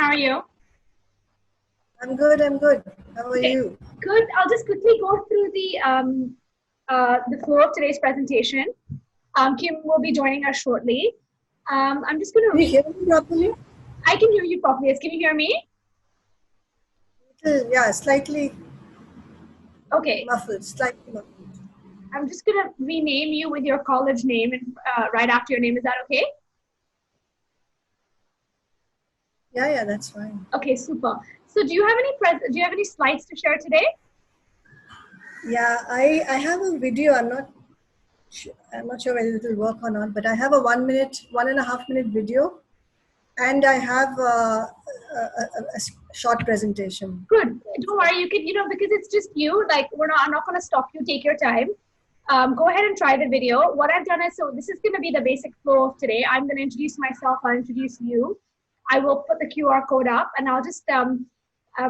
How are you? I'm good. I'm good. How are Okay, you? good. I'll just quickly go through the flow of today's presentation. Kim will be joining us shortly. I'm just going to Can you read. hear me properly? I can hear you properly. Yes, can you hear me? Yeah, slightly Okay. muffled. Slightly muffled. I'm just going to rename you with your college name and right after your name. Is that okay? Yeah, that's fine. Okay, super. So, do you have any slides to share today? Yeah, I have a video. I'm not sure whether it will work or not, but I have a 1.5 minute video, and I have a short presentation. Good. Don't worry. You can, because it's just you. Like I'm not going to stop you. Take your time. Go ahead and try the video. What I've done is, so this is going to be the basic flow of today. I'm going to introduce myself. I'll introduce you. I will put the QR code up, and I'll just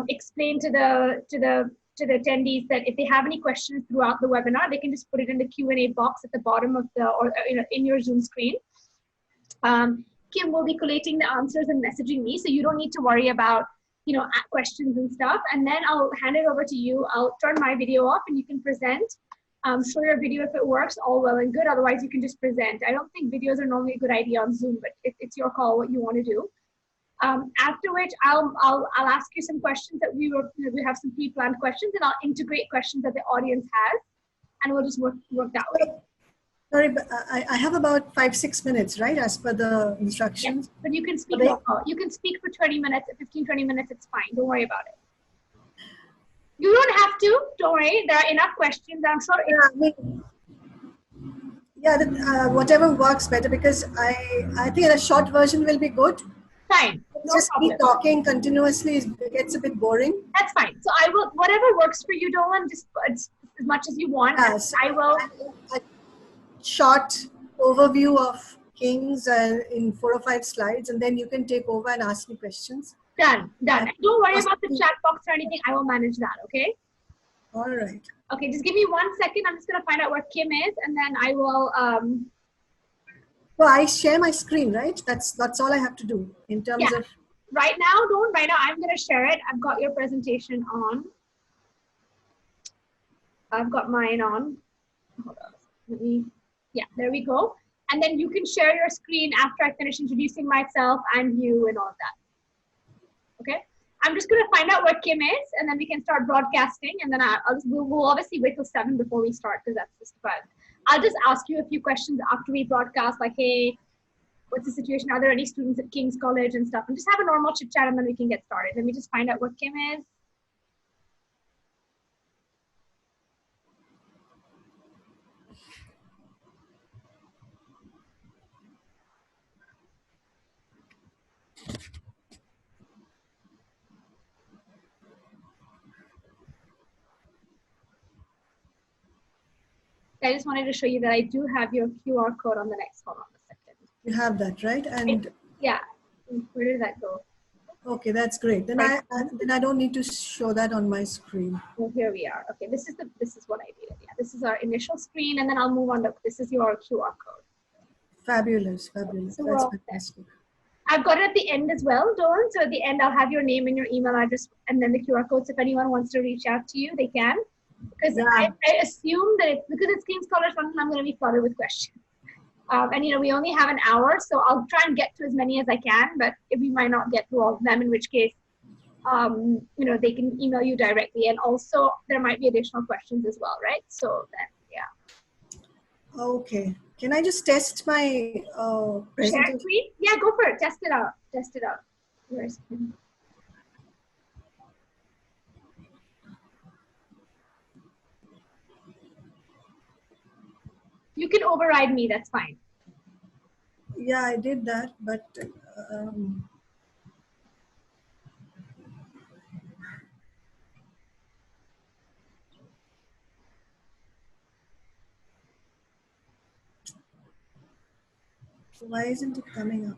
explain to the attendees that if they have any questions throughout the webinar, they can just put it in the Q&A box at the bottom of in your Zoom screen. Kim will be collating the answers and messaging me, so you don't need to worry about questions and stuff. And then I'll hand it over to you. I'll turn my video off, and you can present. Show your video if it works, all well and good. Otherwise, you can just present. I don't think videos are normally a good idea on Zoom, but it's your call what you want to do. After which, I'll ask you some questions that we have some pre-planned questions, and I'll integrate questions that the audience has, and we'll just work that way. Sorry, but I have about 5-6 minutes, right, as per the instructions. Yes, but you can speak. You can speak for 20 minutes, 15-20 minutes. It's fine. Don't worry about it. You don't have to. Don't worry. There are enough questions. I'm sure. Whatever works better, because I think a short version will be good. Fine. No just problem. keep talking continuously. It gets a bit boring. That's fine. So I will, whatever works for you, Dolan, just as much as you want. Yeah, so I will. A short overview of Kings in 4 or 5 slides, and then you can take over and ask me questions. Done. Don't worry about the chat box or anything. I will manage that. Okay. All right. Okay, just give me 1 second. I'm just gonna find out where Kim is, and then I will. Well, I share my screen, right? That's all I have to do in terms of. Right now, I'm gonna share it. I've got your presentation on. I've got mine on. Hold on. There we go. And then you can share your screen after I finish introducing myself and you and all of that. Okay. I'm just going to find out where Kim is, and then we can start broadcasting. And then we'll obviously wait till 7 before we start, because that's just fun. I'll just ask you a few questions after we broadcast, like, hey, what's the situation? Are there any students at King's College and stuff? And just have a normal chit chat, and then we can get started. Let me just find out where Kim is. I just wanted to show you that I do have your QR code on the next one. On the second. You have that, right? And yeah, where did that go? Okay, that's great. Then I don't need to show that on my screen. Well, here we are. Okay, this is what I did. Yeah, this is our initial screen, and then I'll move on to this is your QR code. Fabulous. So that's fantastic. I've got it at the end as well, Dolan. So at the end, I'll have your name and your email address, and then the QR codes. If anyone wants to reach out to you, they can. Because I assume that because it's King's College London, I'm going to be flooded with questions. And we only have an hour, so I'll try and get to as many as I can. But if we might not get to all of them, in which case, they can email you directly, and also there might be additional questions as well, right? So then, yeah. Okay. Can I just test my presentation? Yeah, go for it. Test it out. Where's Kim? You can override me, that's fine. Yeah, I did that, but why isn't it coming up?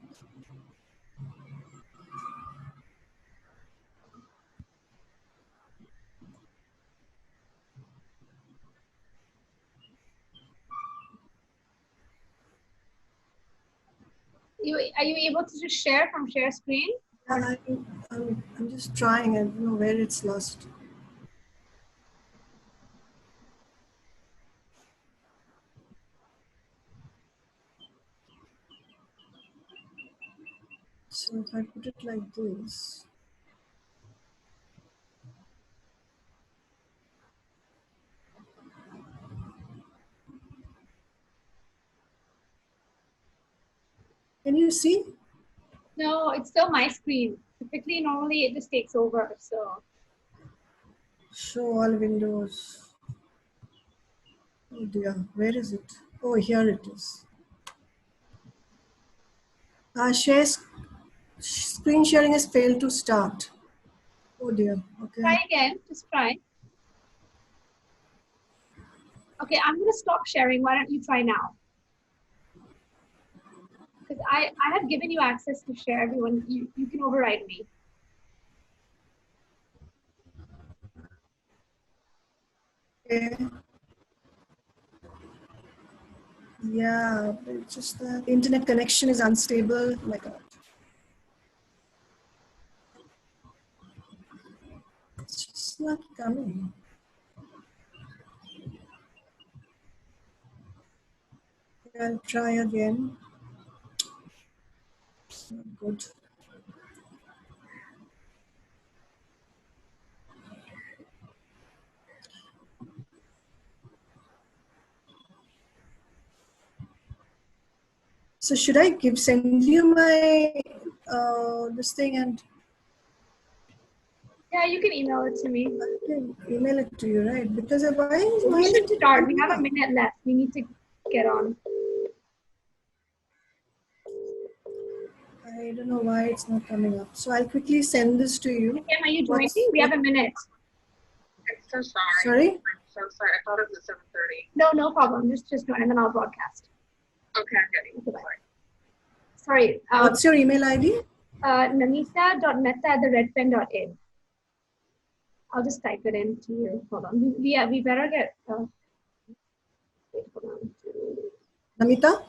Are you able to just share from share screen? I'm just trying. I don't know where it's lost. So if I put it like this. Can you see? No, it's still my screen. Typically, normally it just takes over. So Show all windows. Oh dear, where is it? Oh, here it is. Screen sharing has failed to start. Oh dear. Okay. try again. Just try. Okay, I'm gonna stop sharing. Why don't you try now? Because I have given you access to share everyone. You can override me. Okay. Yeah, it's just that the internet connection is unstable. Oh my God. It's just not coming. I'll try again. It's not good. So should I send you my this thing and Yeah, you can email it to me. I can email it to you, right? Because why We should isn't it start. We coming have a up? minute left. We need to get on. I don't know why it's not coming up. So I'll quickly send this to you. Kim, are you joining? We have a minute. I'm so sorry. Sorry? I'm so sorry. I thought it was at 7:30. No, no problem. Just join and then I'll broadcast. Okay, I'm getting Okay, bye. Sorry. What's your email ID? Namisa.mehta@theredpen.in. I'll just type it in to you. Hold on. We better get. Wait, hold on. Namita?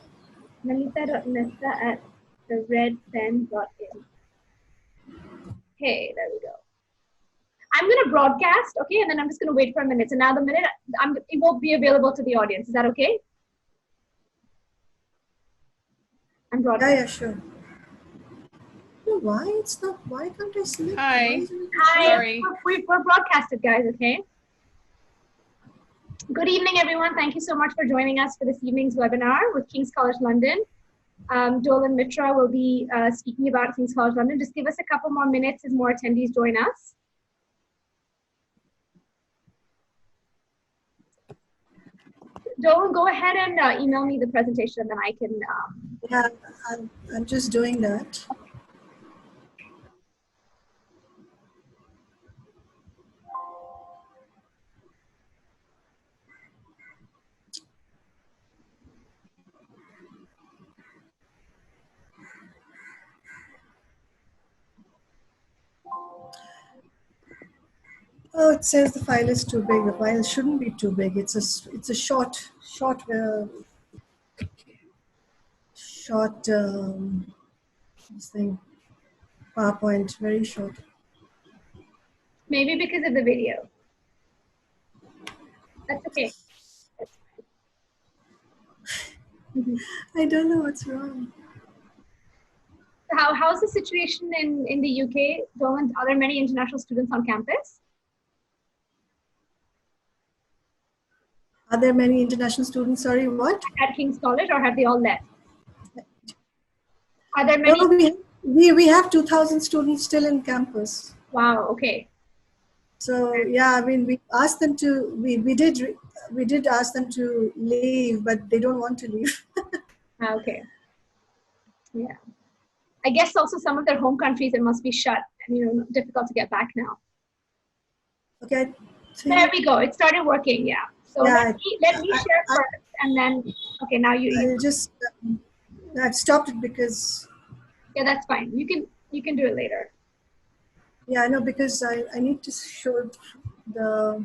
Namita.mehta@theredpen.in. Okay, there we go. I'm going to broadcast, okay, and then I'm just going to wait for a minute. So now the minute it won't be available to the audience. Is that okay? I'm broadcasting. Yeah, sure. Why it's not? Why can't I select? Hi. Hi. Sorry. We're broadcasted, guys. Okay. Good evening, everyone. Thank you so much for joining us for this evening's webinar with King's College London. Dolan Mitra will be speaking about King's College London. Just give us a couple more minutes as more attendees join us. Dolan, go ahead and email me the presentation, and then I can. Yeah, I'm just doing that. Oh, it says the file is too big. The file shouldn't be too big. It's a short this thing, PowerPoint, very short. Maybe because of the video. That's okay. I don't know what's wrong. How's the situation in the UK, Dolan? Are there many international students on campus? Are there many international students? Sorry, what? At King's College, or have they all left? Are there many? No, we have 2,000 students still in campus. Wow. Okay. So yeah, I mean, we asked them to. We did ask them to leave, but they don't want to leave. Okay. Yeah. I guess also some of their home countries, it must be shut and difficult to get back now. Okay. There we go. It started working. Yeah. So yeah, let me share first, and then okay. Now I'll just. I've stopped it because. Yeah, that's fine. You can do it later. Yeah, I know, because I need to show the.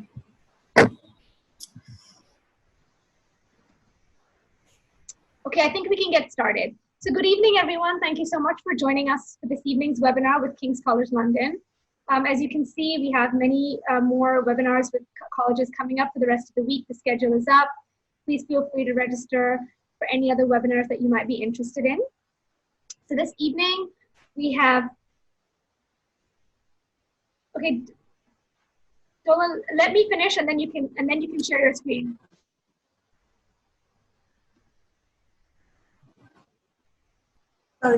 Okay, I think we can get started. So good evening, everyone. Thank you so much for joining us for this evening's webinar with King's College London. As you can see, we have many more webinars with colleges coming up for the rest of the week. The schedule is up. Please feel free to register for any other webinars that you might be interested in. So this evening, we have, okay, Dolan, let me finish and then you can share your screen.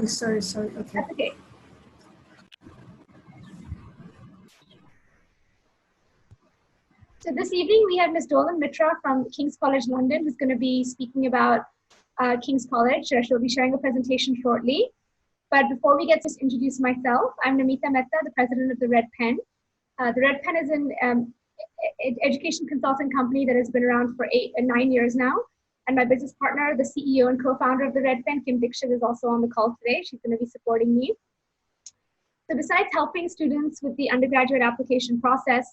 Sorry. Okay. That's okay. So this evening we have Ms. Dolan Mitra from King's College London, who's going to be speaking about King's College. She'll be sharing a presentation shortly. But before we get to introduce myself, I'm Mitra, the president of the Red Pen. The Red Pen is an education consulting company that has been around for 9 years now. And my business partner, the CEO and co-founder of the Red Pen, Kim Dixit, is also on the call today. She's going to be supporting me. So besides helping students with the undergraduate application process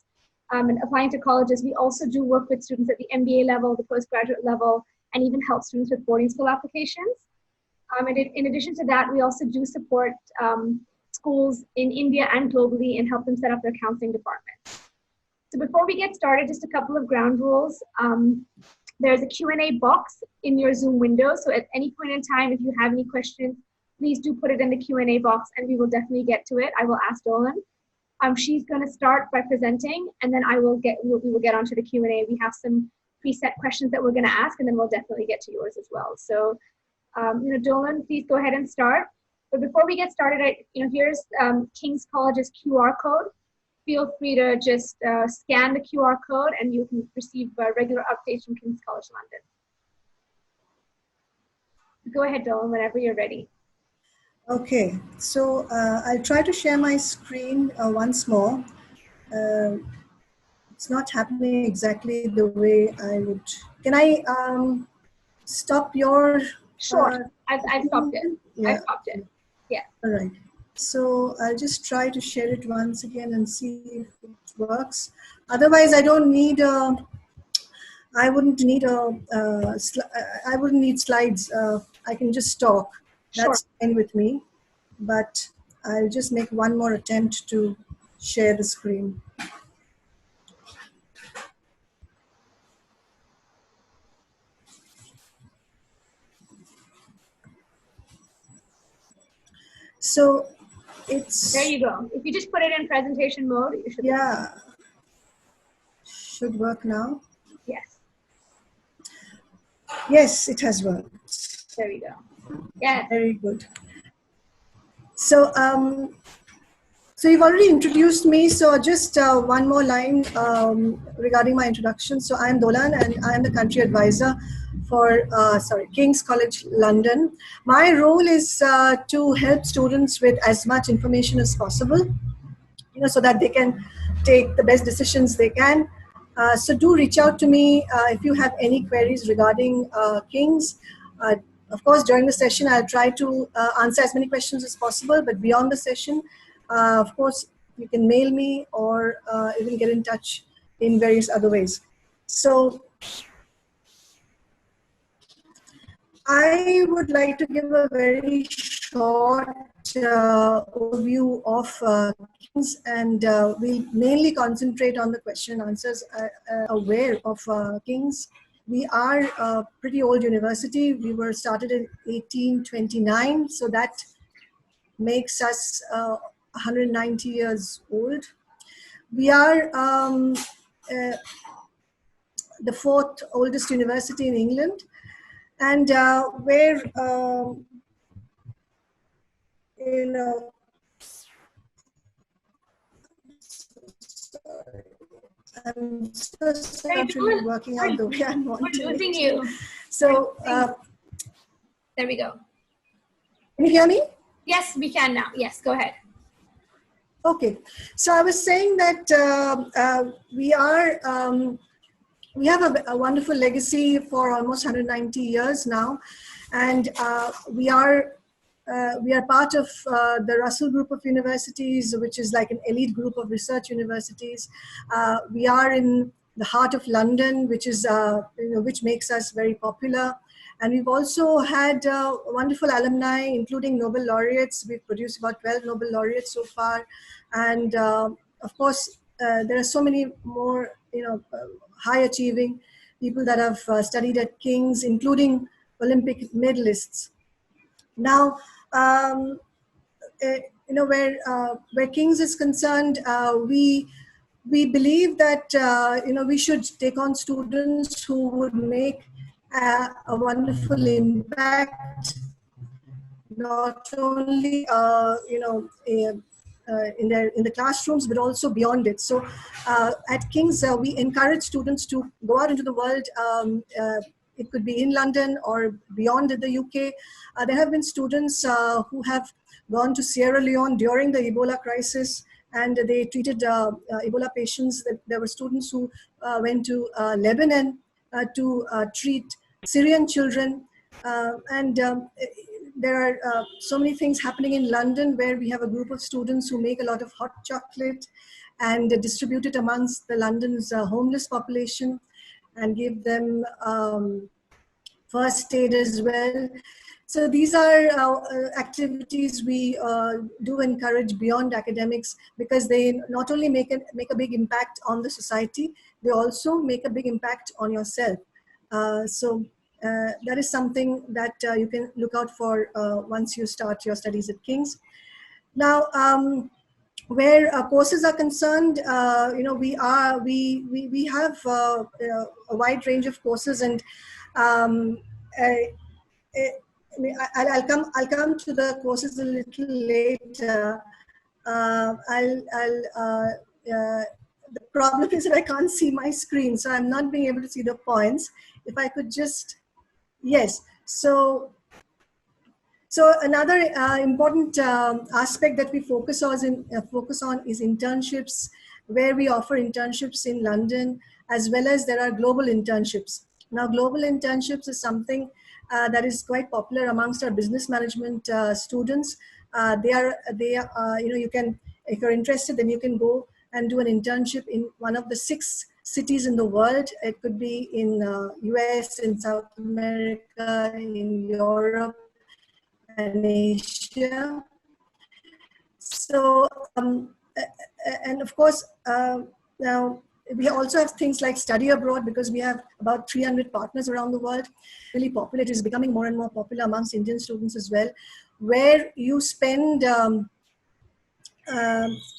and applying to colleges, we also do work with students at the MBA level, the postgraduate level, and even help students with boarding school applications. And in addition to that, we also do support schools in India and globally and help them set up their counseling departments. So before we get started, just a couple of ground rules. There's a Q&A box in your Zoom window. So at any point in time, if you have any questions, please do put it in the Q&A box and we will definitely get to it. I will ask Dolan. She's going to start by presenting and then we will get onto the Q&A. We have some preset questions that we're going to ask and then we'll definitely get to yours as well. So, Dolan, please go ahead and start. But before we get started, here's King's College's QR code. Feel free to just scan the QR code and you can receive regular updates from King's College London. Go ahead, Dolan, whenever you're ready. Okay, so I'll try to share my screen once more. It's not happening exactly the way I would. Can I stop your? Sure, I've stopped it. Yeah. I've stopped it. Yeah. All right. So I'll just try to share it once again and see if it works. Otherwise, I don't need a. I wouldn't need I wouldn't need slides. I can just talk. That's Sure. fine with me. But I'll just make one more attempt to share the screen. So it's. There you go. If you just put it in presentation mode, you should. Yeah. Should work now. Yes. Yes, it has worked. There you go. Yeah. Very good. So, so you've already introduced me. So just one more line regarding my introduction. So I'm Dolan and I'm the country advisor for King's College London. My role is to help students with as much information as possible, so that they can take the best decisions they can. So do reach out to me if you have any queries regarding King's. Of course, during the session, I'll try to answer as many questions as possible, but beyond the session, of course, you can mail me or even get in touch in various other ways. So I would like to give a very short overview of King's, and we'll mainly concentrate on the question and answers aware of King's. We are a pretty old university. We were started in 1829, so that makes us 190 years old. We are the fourth oldest university in England, and we're I'm so sorry, working out the way I want to. We're losing you. So, there we go. Can you hear me? Yes, we can now. Yes, go ahead. Okay. So I was saying that we have a wonderful legacy for almost 190 years now, and we are part of the Russell Group of Universities, which is like an elite group of research universities. We are in the heart of London, which is which makes us very popular. And we've also had wonderful alumni, including Nobel laureates. We've produced about 12 Nobel laureates so far. And of course, there are so many more, high achieving people that have studied at King's, including Olympic medalists. Now, where King's is concerned, we believe that we should take on students who would make a wonderful impact, not only in the classrooms, but also beyond it. So at King's, we encourage students to go out into the world. It could be in London or beyond in the UK. There have been students who have gone to Sierra Leone during the Ebola crisis, and they treated Ebola patients. There were students who went to Lebanon to treat Syrian children. There are so many things happening in London, where we have a group of students who make a lot of hot chocolate and distribute it amongst the London's homeless population and give them first aid as well. So these are activities we do encourage beyond academics, because they not only make a big impact on the society, they also make a big impact on yourself. That is something that you can look out for once you start your studies at King's. Now, where courses are concerned, we have a wide range of courses, and I'll come to the courses a little later. The problem is that I can't see my screen, so I'm not being able to see the points. If I could just, yes. So another important aspect that we focus on is internships, where we offer internships in London, as well as there are global internships. Now, global internships is something that is quite popular amongst our business management students. You can, if you're interested, then you can go and do an internship in one of the 6 cities in the world. It could be in US, in South America, in Europe, and Asia. So, and of course, now we also have things like study abroad, because we have about 300 partners around the world. Really popular. It is becoming more and more popular amongst Indian students as well, where you spend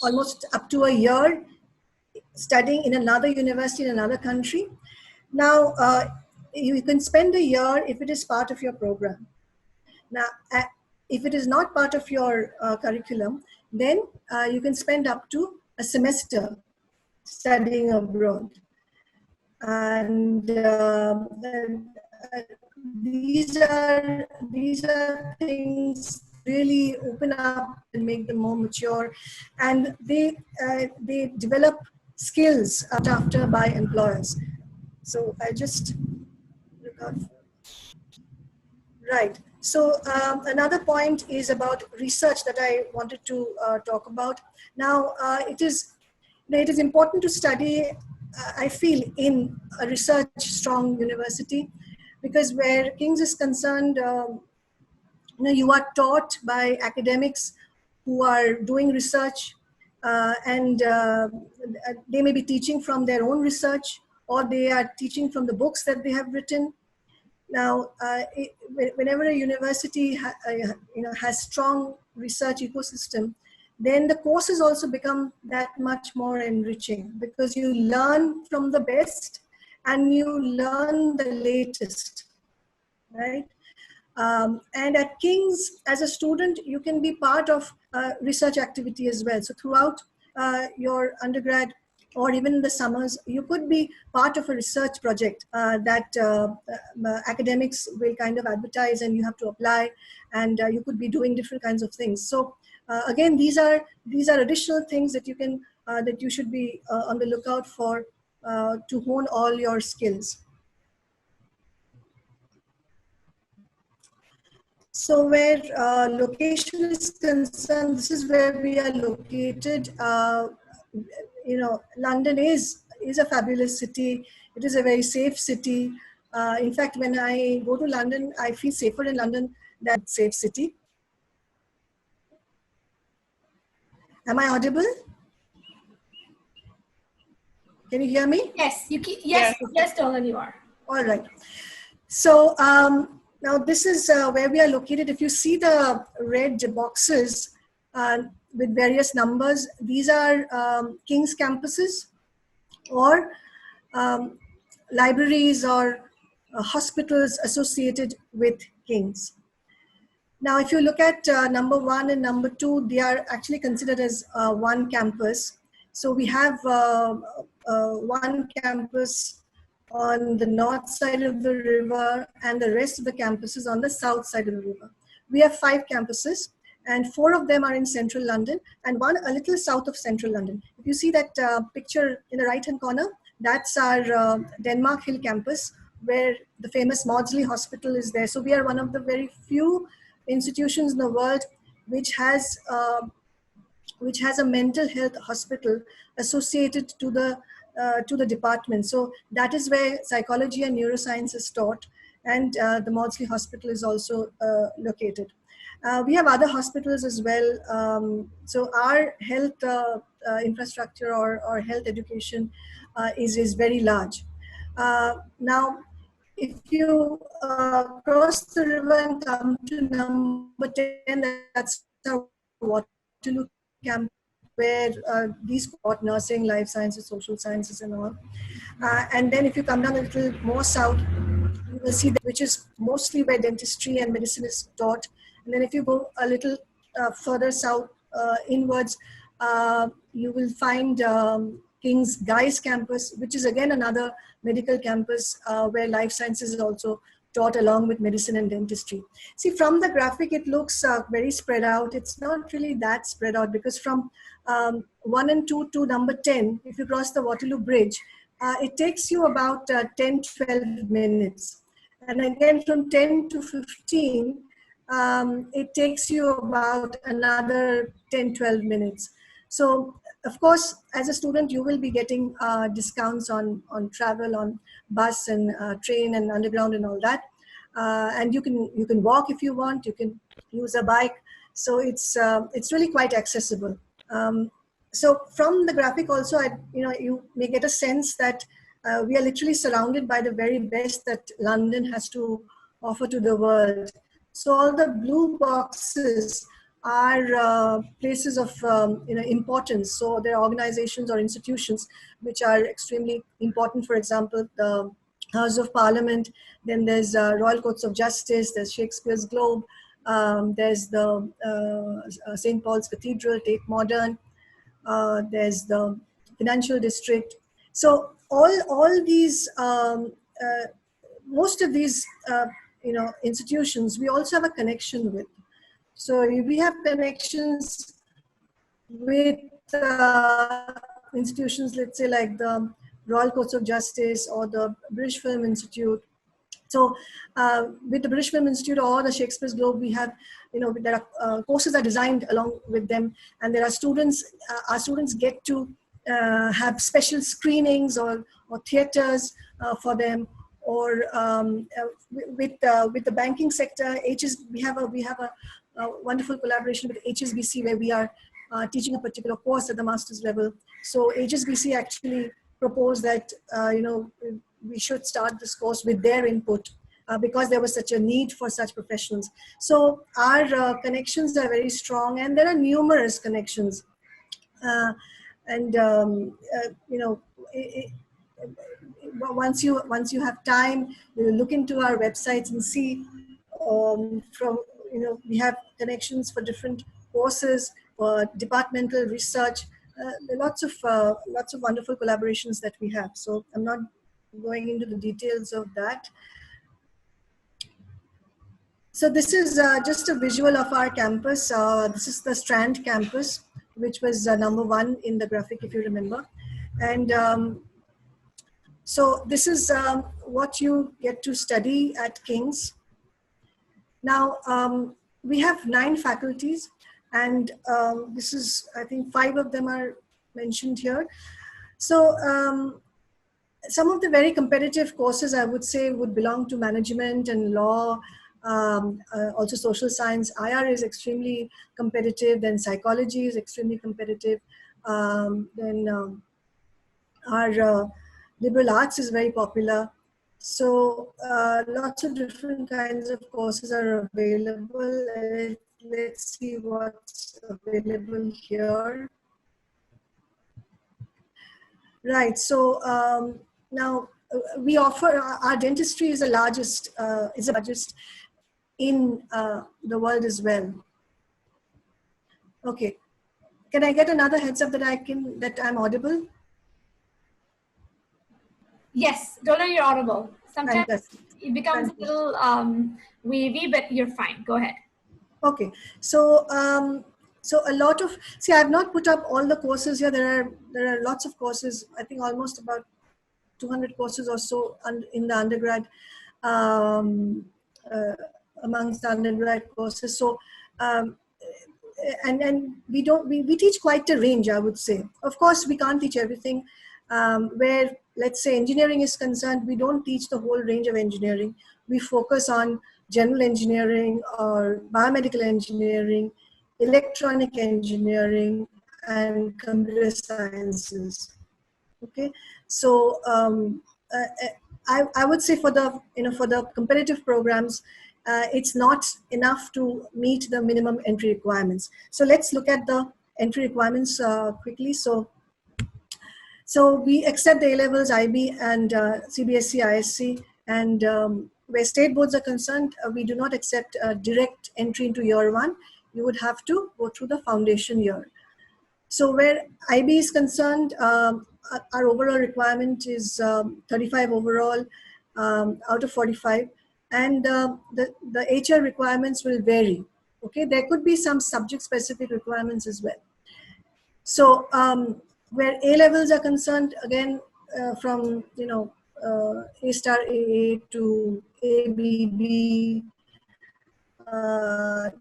almost up to a year studying in another university in another country. Now, you can spend a year if it is part of your program. Now, if it is not part of your curriculum, then you can spend up to a semester studying abroad. And these are things really open up and make them more mature, and they develop skills after by employers. So I just look out. Right. So another point is about research that I wanted to talk about. Now, it is important to study, I feel, in a research strong university, because where King's is concerned, you are taught by academics who are doing research, and they may be teaching from their own research, or they are teaching from the books that they have written. Now, whenever a university has strong research ecosystem, then the courses also become that much more enriching, because you learn from the best and you learn the latest, right? And at King's, as a student, you can be part of research activity as well. So throughout your undergrad, or even in the summers, you could be part of a research project that academics will kind of advertise, and you have to apply, and you could be doing different kinds of things. So again, these are additional things that you can that you should be on the lookout for to hone all your skills. So where location is concerned, this is where we are located. London is a fabulous city. It is a very safe city. In fact, when I go to London, I feel safer in London than safe city. Am I audible? Can you hear me? Yes, yes, Dolan, you are. All right. So now this is where we are located. If you see the red boxes with various numbers, these are King's campuses or libraries or hospitals associated with King's. Now, if you look at number 1 and number 2, they are actually considered as one campus. So we have one campus on the north side of the river and the rest of the campuses on the south side of the river. We have 5 campuses and 4 of them are in central London and one a little south of central London. If you see that picture in the right-hand corner, that's our Denmark Hill campus where the famous Maudsley Hospital is there. So we are one of the very few institutions in the world which has a mental health hospital associated to the department. So that is where psychology and neuroscience is taught, and the Maudsley Hospital is also located. We have other hospitals as well. So our health infrastructure or health education is very large. Now, if you cross the river and come to number 10, that's our Waterloo camp, where these cohort nursing, life sciences, social sciences and all. And then if you come down a little more south, you will see that, which is mostly where dentistry and medicine is taught. And then if you go a little further south inwards, you will find King's Guy's campus, which is again another medical campus where life sciences is also taught along with medicine and dentistry. See, from the graphic, it looks very spread out. It's not really that spread out because from 1 and 2 to number 10, if you cross the Waterloo Bridge, it takes you about 10, 12 minutes. And again, from 10 to 15, it takes you about another 10, 12 minutes. So, of course, as a student, you will be getting discounts on travel, on bus and train and underground and all that. And you can walk if you want. You can use a bike. So it's really quite accessible. So from the graphic also, you may get a sense that we are literally surrounded by the very best that London has to offer to the world. So all the blue boxes are places of importance. So there are organizations or institutions which are extremely important. For example, the House of Parliament. Then there's Royal Courts of Justice. There's Shakespeare's Globe. There's the St. Paul's Cathedral, Tate Modern. There's the Financial District. So all these, most of these, institutions, we also have a connection with. So we have connections with institutions, let's say like the Royal Courts of Justice or the British Film Institute. So with the British Film Institute or the Shakespeare's Globe, we have, there are courses are designed along with them, and there are students, our students get to have special screenings or theaters for them. Or with the banking sector, we have a wonderful collaboration with HSBC where we are teaching a particular course at the master's level. So HSBC actually proposed that we should start this course with their input because there was such a need for such professionals. So our connections are very strong, and there are numerous connections. Once you have time, you look into our websites and see we have connections for different courses, for departmental research. There are lots of wonderful collaborations that we have. So I'm not going into the details of that. So this is just a visual of our campus. This is the Strand campus, which was number 1 in the graphic, if you remember. And so this is what you get to study at King's. Now, we have 9 faculties, and this is, I think 5 of them are mentioned here. So some of the very competitive courses, I would say, would belong to management and law, also social science. IR is extremely competitive, then psychology is extremely competitive, then our liberal arts is very popular. So lots of different kinds of courses are available. Let's see what's available here. Right. So now we offer our dentistry is the largest in the world as well. Okay. Can I get another heads up that I'm audible? Yes, Dolan, you're audible. Sometimes Fantastic. it becomes a little wavy, but you're fine. Go ahead. Okay. So so a lot of, see, I've not put up all the courses here. There are lots of courses. I think almost about 200 courses or so in the undergrad, amongst the undergrad courses. So and we teach quite a range, I would say. Of course, we can't teach everything. Where, let's say, engineering is concerned, we don't teach the whole range of engineering. We focus on general engineering or biomedical engineering, electronic engineering, and computer sciences. Okay, so I would say for the for the competitive programs, it's not enough to meet the minimum entry requirements. So let's look at the entry requirements quickly. So we accept the A-levels, IB, and CBSE, ISC, and where state boards are concerned, we do not accept direct entry into year one. You would have to go through the foundation year. So where IB is concerned, our overall requirement is 35 overall out of 45, and the HR requirements will vary. Okay, there could be some subject-specific requirements as well. So where A levels are concerned, again, from A star AA to ABB,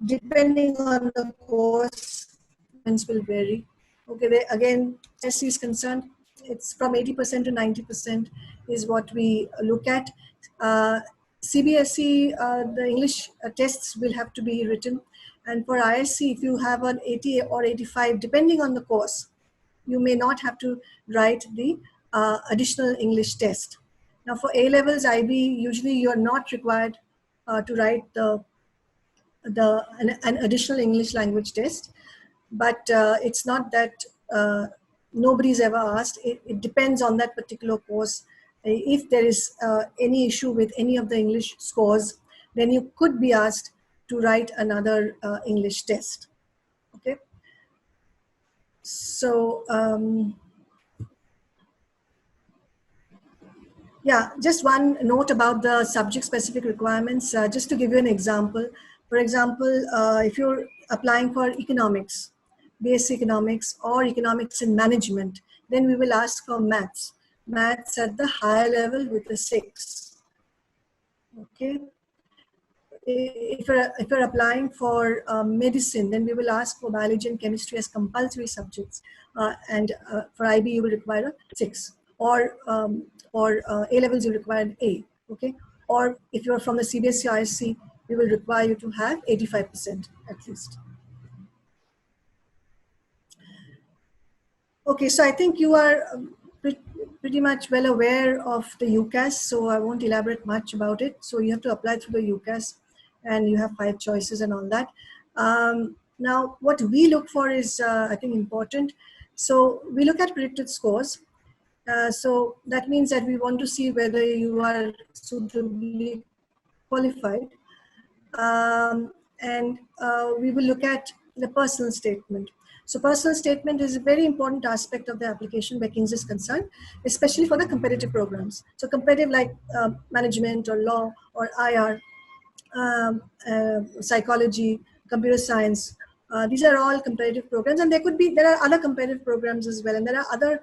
depending on the course, will vary. Okay, again, SC is concerned, it's from 80% to 90% is what we look at. CBSE, the English tests will have to be written. And for ISC, if you have an 80 or 85, depending on the course, you may not have to write the additional English test. Now for A levels, IB, usually you're not required to write an additional English language test, but it's not that nobody's ever asked. It depends on that particular course. If there is any issue with any of the English scores, then you could be asked to write another English test. Okay. So yeah, just one note about the subject-specific requirements, just to give you an example. For example, if you're applying for economics, BSc economics or economics in management, then we will ask for maths. Maths at the higher level with a 6. Okay. If you're applying for medicine, then we will ask for biology and chemistry as compulsory subjects. And for IB, you will require a 6. Or A levels, you require an A. Okay. Or if you're from the CBSE ISC, we will require you to have 85% at least. Okay, so I think you are pretty much well aware of the UCAS, so I won't elaborate much about it. So you have to apply through the UCAS, and you have 5 choices and all that. Now, what we look for is, I think, important. So we look at predicted scores. So that means that we want to see whether you are suitably qualified. And we will look at the personal statement. So personal statement is a very important aspect of the application where King's is concerned, especially for the competitive programs. So competitive like management or law or IR, psychology, computer science. These are all competitive programs, and there are other competitive programs as well, and there are other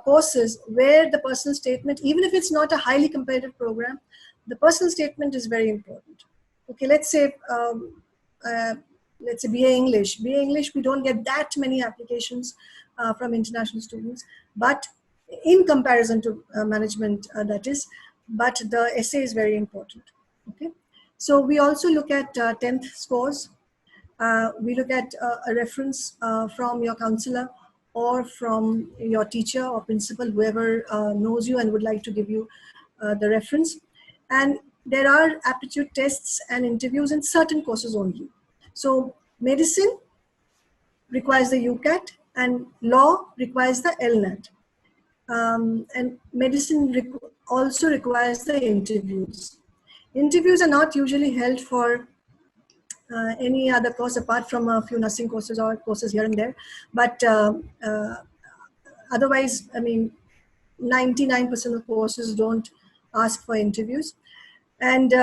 courses where the personal statement, even if it's not a highly competitive program, the personal statement is very important. Okay, let's say BA English. BA English, we don't get that many applications from international students, but in comparison to management, that is, but the essay is very important. Okay, so we also look at 10th scores. We look at a reference from your counselor or from your teacher or principal, whoever knows you and would like to give you the reference. And there are aptitude tests and interviews in certain courses only. So medicine requires the UCAT and law requires the LNAT. And medicine also requires the interviews. Interviews are not usually held for any other course apart from a few nursing courses or courses here and there. But otherwise, I mean, 99% of courses don't ask for interviews. And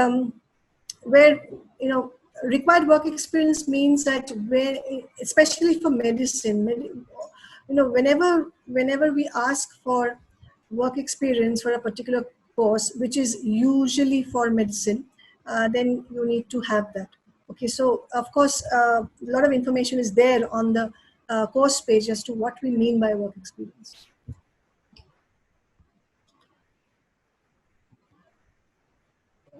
where, you know, required work experience means that where, especially for medicine, you know, whenever we ask for work experience for a particular course, which is usually for medicine, then you need to have that. Okay, so of course, a lot of information is there on the course page as to what we mean by work experience.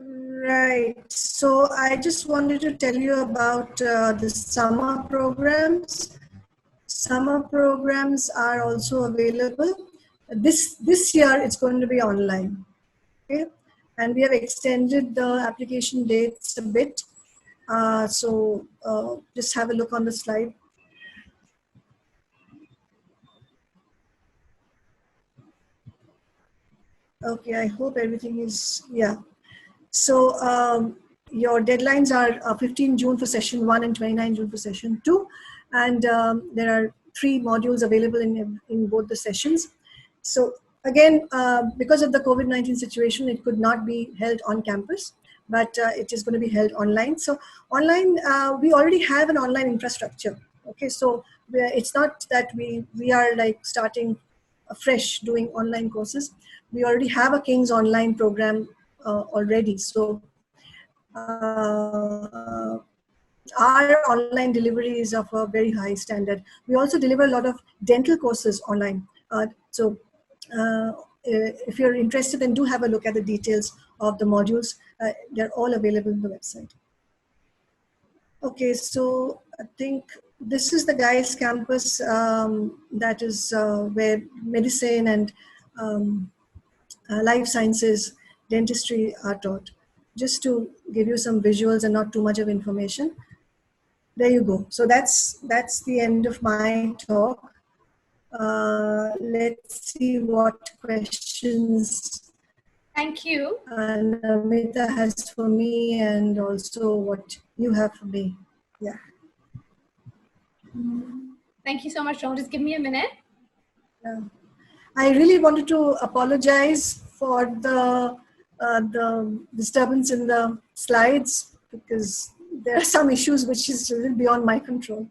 Right, so I just wanted to tell you about the summer programs. Summer programs are also available. This year it's going to be online. Okay, and we have extended the application dates a bit. So just have a look on the slide. Okay, I hope everything is, yeah. So your deadlines are 15 June for session 1 and 29 June for session 2. And there are 3 modules available in both the sessions. So again, because of the COVID-19 situation, it could not be held on campus, but it is going to be held online. So online, we already have an online infrastructure. Okay, so it's not that we are like starting afresh doing online courses. We already have a King's online program already. So our online delivery is of a very high standard. We also deliver a lot of dental courses online. So if you're interested, then do have a look at the details of the modules. They're all available on the website. Okay, so I think this is the Guy's campus. That is where medicine and life sciences, dentistry are taught. Just to give you some visuals and not too much of information. There you go. So that's the end of my talk. Let's see what questions. Thank you. Mitra has for me, and also what you have for me. Yeah. Thank you so much, Dolan. Just give me a minute. I really wanted to apologize for the disturbance in the slides, because there are some issues which is a little beyond my control.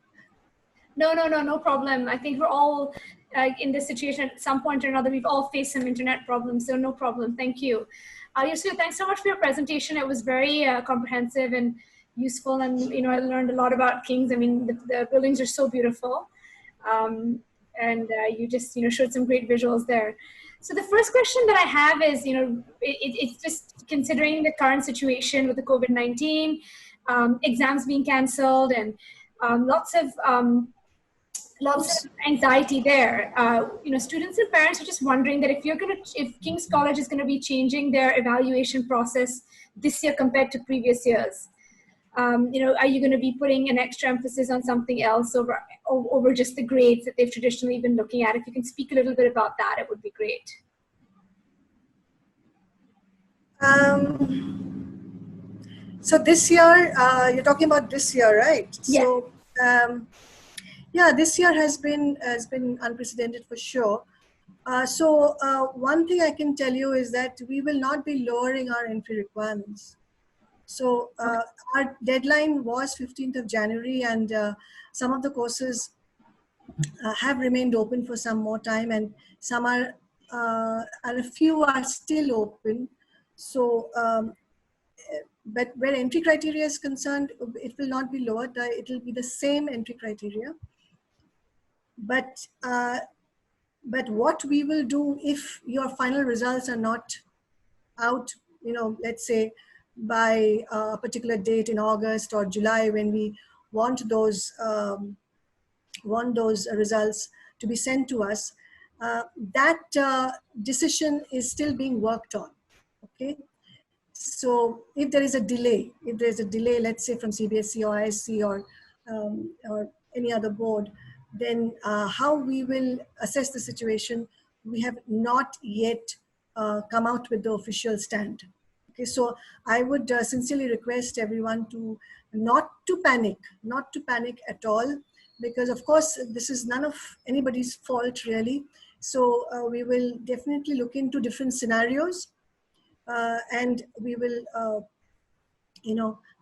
No problem. I think we're all in this situation at some point or another. We've all faced some internet problems, so no problem. Thank you. Yusuf, thanks so much for your presentation. It was very comprehensive and useful, and you know, I learned a lot about King's. I mean, the buildings are so beautiful, and you just showed some great visuals there. So the first question that I have is, it's just considering the current situation with the COVID-19, exams being cancelled, and lots of anxiety there. Students and parents are just wondering that if King's College is going to be changing their evaluation process this year compared to previous years. Are you going to be putting an extra emphasis on something else over just the grades that they've traditionally been looking at? If you can speak a little bit about that, it would be great. So this year, you're talking about this year, right? Yeah. So, yeah, this year has been unprecedented for sure. So one thing I can tell you is that we will not be lowering our entry requirements. So our deadline was 15th of January, and some of the courses have remained open for some more time, and some are, and a few are still open. So, but where entry criteria is concerned, it will not be lowered. It will be the same entry criteria. But But what we will do if your final results are not out, let's say by a particular date in August or July, when we want those results to be sent to us, that decision is still being worked on. Okay. So if there's a delay, let's say from CBSE or ISC or any other board, then how we will assess the situation, we have not yet come out with the official stand. Okay, so I would sincerely request everyone to not to panic at all, because of course this is none of anybody's fault really. So we will definitely look into different scenarios, and we will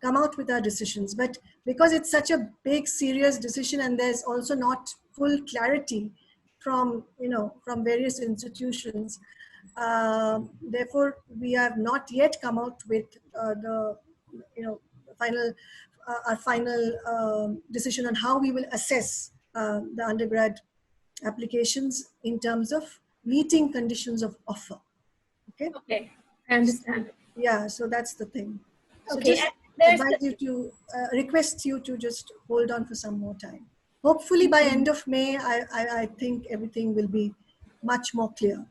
come out with our decisions. But because it's such a big serious decision, and there's also not full clarity from various institutions, therefore we have not yet come out with the final our final decision on how we will assess the undergrad applications in terms of meeting conditions of offer. Okay, I understand. Yeah, so that's the thing. So Okay, just there's advise you to request you to just hold on for some more time. Hopefully by end of May, I think everything will be much more clear.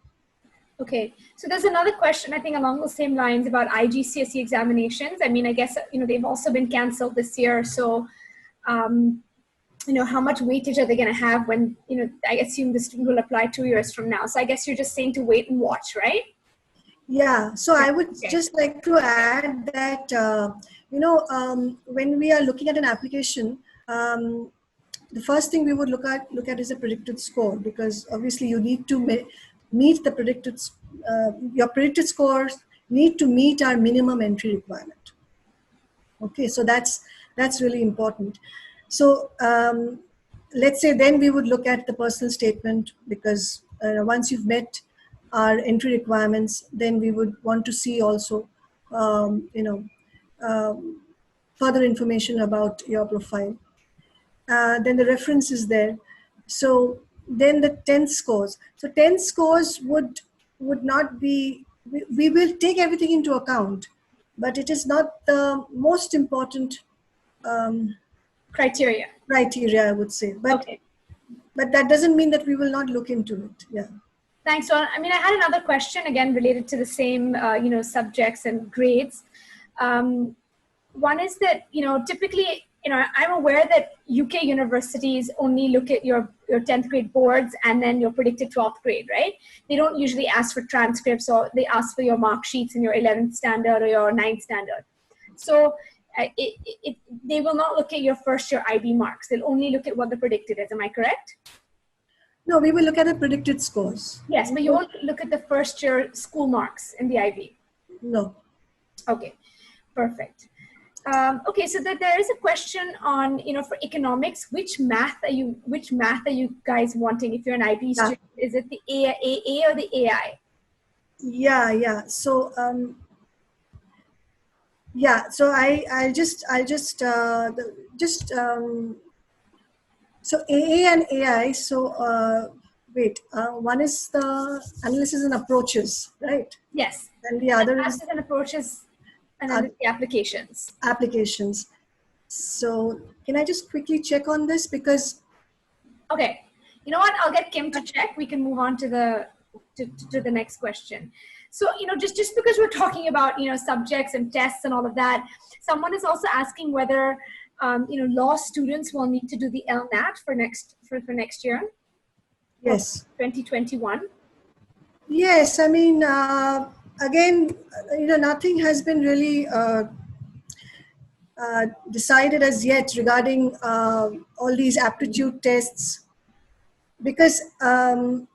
Okay, so there's another question, I think, along those same lines about IGCSE examinations. I mean, I guess, they've also been canceled this year. So, how much weightage are they going to have when, I assume the student will apply 2 years from now. So I guess you're just saying to wait and watch, right? Yeah, so I would just like to add that, when we are looking at an application, the first thing we would look at is a predicted score, because obviously you need to meet the predicted, your predicted scores need to meet our minimum entry requirement. Okay, so that's really important. So let's say then we would look at the personal statement, because once you've met our entry requirements, then we would want to see also, further information about your profile. Then the reference is there. So then the 10 scores. So 10 scores would not be, we will take everything into account, but it is not the most important Criteria, I would say. But, okay. But that doesn't mean that we will not look into it. Yeah. Thanks. So, I mean, I had another question, again, related to the same, subjects and grades. One is that, typically, I'm aware that UK universities only look at your 10th grade boards and then your predicted 12th grade, right? They don't usually ask for transcripts, or they ask for your mark sheets in your 11th standard or your 9th standard. So they will not look at your first year IB marks. They'll only look at what the predicted is. Am I correct? No, we will look at the predicted scores. Yes, but you won't look at the first year school marks in the IB. No. Okay, perfect. Okay, so there is a question on, for economics, which math are you guys wanting? If you're an IB student, is it the AA or the AI? Yeah. So so I'll just so AA and AI. So one is the analysis and approaches, right? Yes. And the other is and approaches, and then the applications. Applications. So can I just quickly check on this, because? Okay. You know what? I'll get Kim to check. We can move on to the next question. So, just because we're talking about, subjects and tests and all of that, someone is also asking whether, law students will need to do the LNAT for next year. Yes. 2021. Yes. I mean, again, nothing has been really decided as yet regarding all these aptitude tests, because the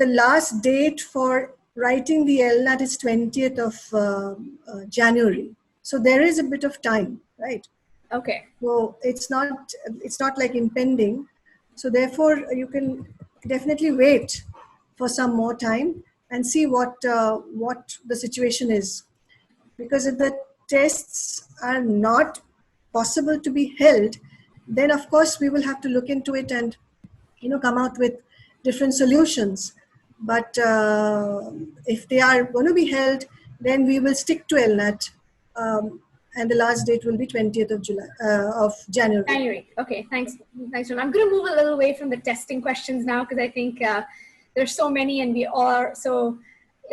last date for writing the LNAT is 20th of January. So there is a bit of time, right? Okay. So it's not like impending. So therefore, you can definitely wait for some more time and see what the situation is. Because if the tests are not possible to be held, then of course we will have to look into it and come out with different solutions. But if they are going to be held, then we will stick to LNAT, and the last date will be 20th of January. January. Okay, thanks. Thanks, Dolan. I'm going to move a little away from the testing questions now because I think there's so many, and we all are so,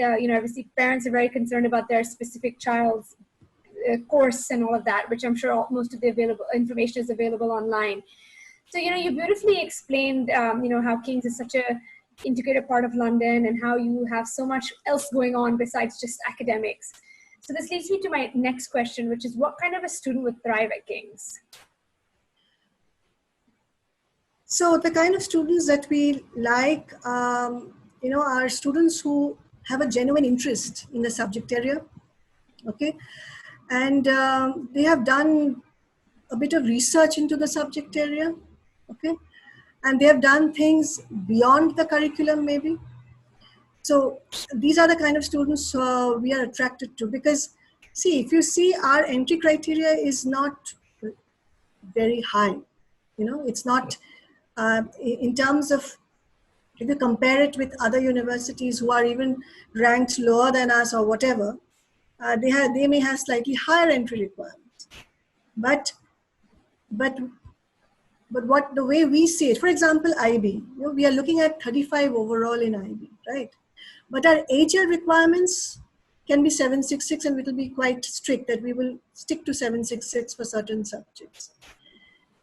obviously parents are very concerned about their specific child's course and all of that, which I'm sure most of the available information is available online. So, you beautifully explained, how King's is such a integrated part of London and how you have so much else going on besides just academics. So this leads me to my next question, which is what kind of a student would thrive at King's? So the kind of students that we like, are students who have a genuine interest in the subject area, okay? And they have done a bit of research into the subject area, okay? And they have done things beyond the curriculum maybe. So these are the kind of students we are attracted to, because see, if you see, our entry criteria is not very high. It's not in terms of, if you compare it with other universities who are even ranked lower than us or whatever, they may have slightly higher entry requirements. But what the way we see it, for example, IB, we are looking at 35 overall in IB, right? But our HL requirements can be 766, and it will be quite strict that we will stick to 766 for certain subjects.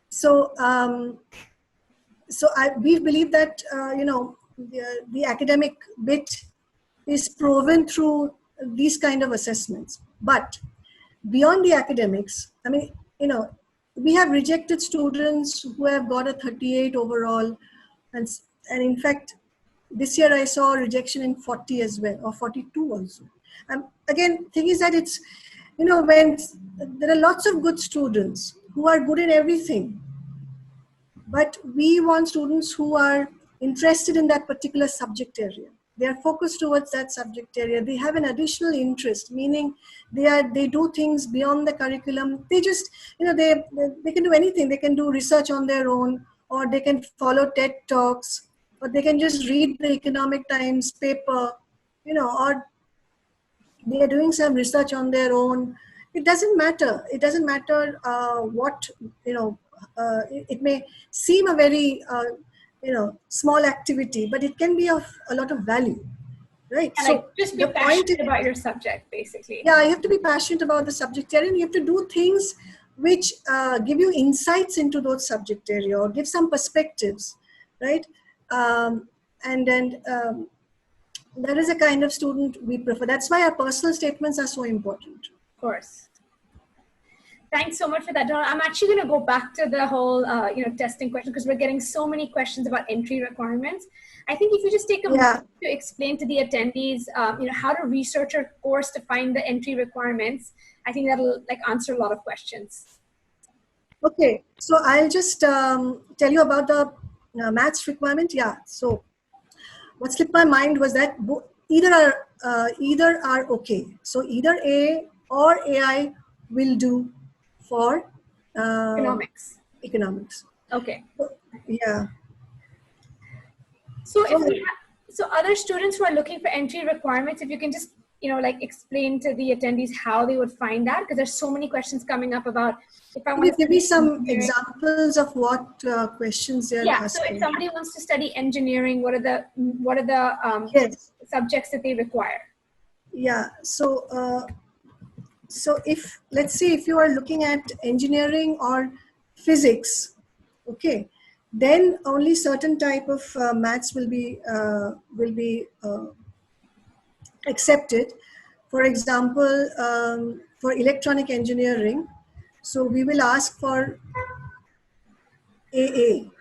So, we believe that the academic bit is proven through these kind of assessments. But beyond the academics, I mean, we have rejected students who have got a 38 overall, and in fact, this year I saw a rejection in 40 as well, or 42 also. Again, thing is that it's, when there are lots of good students who are good in everything, but we want students who are interested in that particular subject area. They are focused towards that subject area. They have an additional interest, meaning they do things beyond the curriculum. They just, they can do anything. They can do research on their own, or they can follow TED Talks, or they can just read the Economic Times paper, or they are doing some research on their own. It doesn't matter. It doesn't matter what, it may seem a very, small activity, but it can be of a lot of value, right? And so just be passionate about your subject, basically. Yeah, you have to be passionate about the subject area, and you have to do things which give you insights into those subject area, or give some perspectives, right? And then that is a kind of student we prefer. That's why our personal statements are so important. Of course. Thanks so much for that, Dolan. I'm actually going to go back to the whole, testing question, because we're getting so many questions about entry requirements. I think if you just take a moment to explain to the attendees, how to research your course to find the entry requirements, I think that'll answer a lot of questions. Okay, so I'll just tell you about the maths requirement. Yeah, so what slipped my mind was that either are okay. So either A or AI will do for economics. Okay. Yeah. So so other students who are looking for entry requirements, if you can just explain to the attendees how they would find that, because there's so many questions coming up about if I want to give me some examples of what questions they're asking. So if somebody wants to study engineering, what are the subjects that they require? Yeah. So if, let's say, if you are looking at engineering or physics, okay, then only certain type of maths will be accepted. For example, for electronic engineering, so we will ask for AA.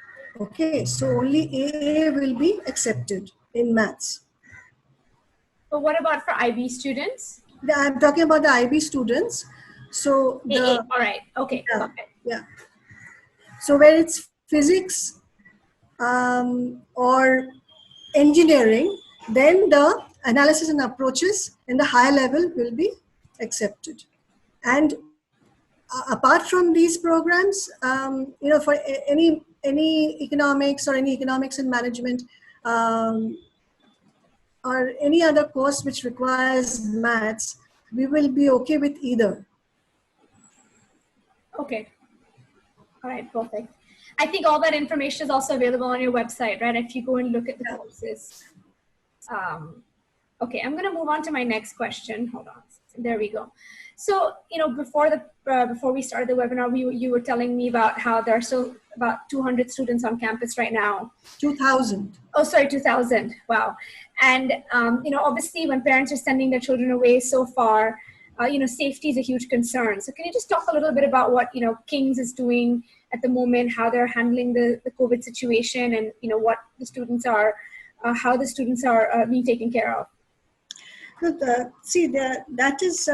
Okay, so only AA will be accepted in maths. But what about for IB students? I'm talking about the IB students. So all right. Okay. Yeah, yeah. So where it's physics or engineering, then the analysis and approaches in the higher level will be accepted. And apart from these programs, for any economics or any economics and management, or any other course which requires maths, we will be okay with either. Okay. All right, perfect. I think all that information is also available on your website, right? If you go and look at the courses. Okay, I'm going to move on to my next question. Hold on. There we go. So, before we started the webinar, you were telling me about how there are still about 200 students on campus right now. 2,000. Oh, sorry, 2,000. Wow. And, obviously when parents are sending their children away so far, safety is a huge concern. So can you just talk a little bit about what, King's is doing at the moment, how they're handling the COVID situation, and, what the students are, how the students are being taken care of? That is,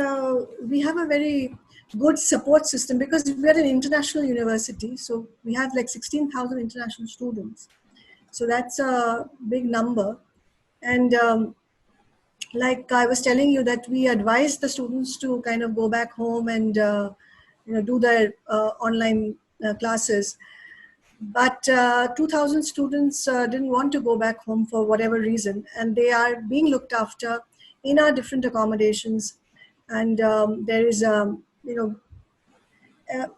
we have a very good support system because we are an international university. So we have like 16,000 international students. So that's a big number. And like I was telling you that we advise the students to kind of go back home and do their online classes. But 2,000 students didn't want to go back home for whatever reason, and they are being looked after in our different accommodations. And there is,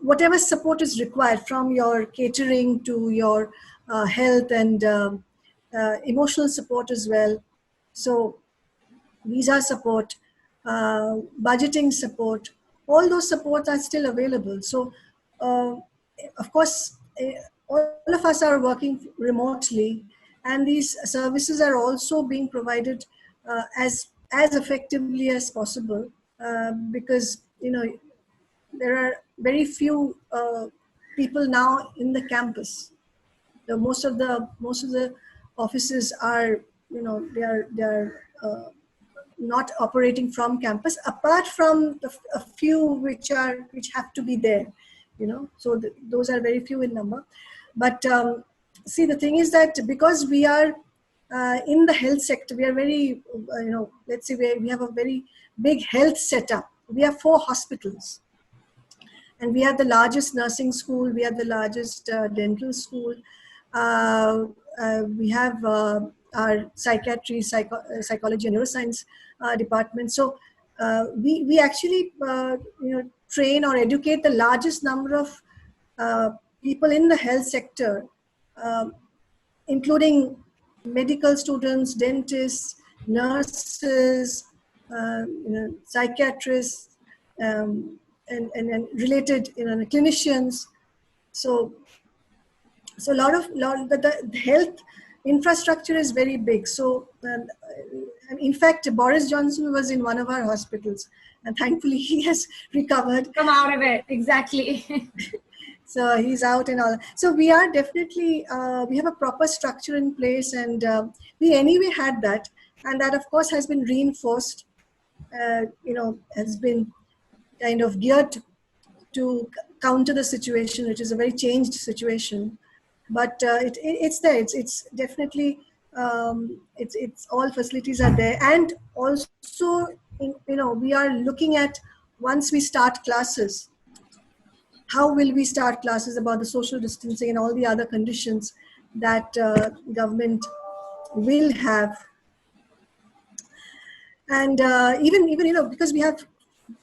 whatever support is required, from your catering to your health and emotional support as well. So visa support, budgeting support, all those supports are still available. So of course, all of us are working remotely, and these services are also being provided as effectively as possible, because there are very few people now in the campus. Most of the offices are, they are not operating from campus, apart from a few which have to be there, so those are very few in number. But see, the thing is that because we are in the health sector, we are very, let's say we have a very big health setup. We have 4 hospitals, and we have the largest nursing school, we have the largest dental school, we have our psychiatry, psychology and neuroscience department. So we actually train or educate the largest number of people in the health sector, including medical students, dentists, nurses, psychiatrists, and related clinicians. So a lot of the health infrastructure is very big. So in fact, Boris Johnson was in one of our hospitals, and thankfully he has recovered. Come out of it, exactly. So he's out and all. So we are definitely, we have a proper structure in place, and we anyway had that. And that, of course, has been reinforced, has been kind of geared to counter the situation, which is a very changed situation. But it's there. It's definitely, it's all facilities are there. And also, we are looking at, once we start classes, how will we start classes, about the social distancing and all the other conditions that government will have. And even because we have,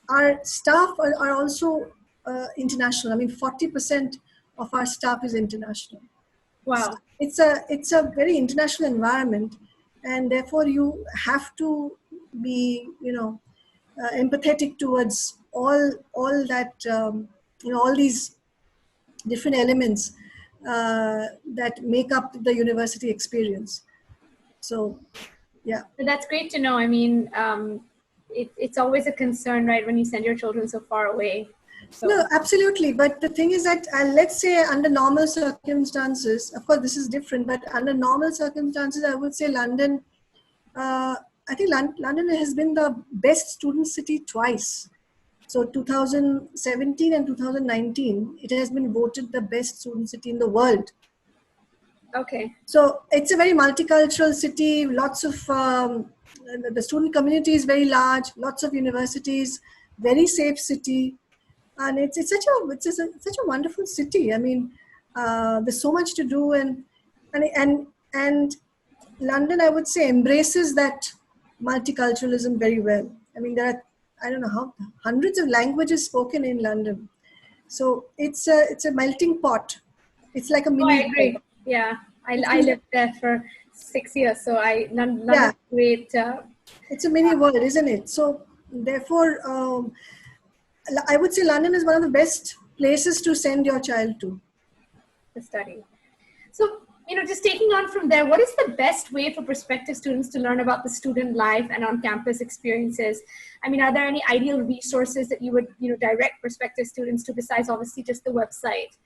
our staff are also international. I mean, 40% of our staff is international. Wow. So it's a very international environment, and therefore you have to be empathetic towards all that, all these different elements that make up the university experience. So yeah, that's great to know. I mean, it's always a concern, right, when you send your children so far away. So. No, absolutely. But the thing is that, let's say under normal circumstances, of course this is different, but under normal circumstances, I would say London, I think London has been the best student city twice. So 2017 and 2019, it has been voted the best student city in the world. Okay. So it's a very multicultural city, lots of, the student community is very large, lots of universities, very safe city. And it's such a wonderful city. I mean, there's so much to do, and London, I would say, embraces that multiculturalism very well. I mean, there are, I don't know how, hundreds of languages spoken in London. So it's a melting pot. It's like a Oh, I mini world. agree. Yeah, It's I lived there for 6 years, so yeah, London's great. it's a mini world, isn't it? So therefore, I would say London is one of the best places to send your child to. To study. So, just taking on from there, what is the best way for prospective students to learn about the student life and on-campus experiences? I mean, are there any ideal resources that you would, direct prospective students to besides obviously just the website?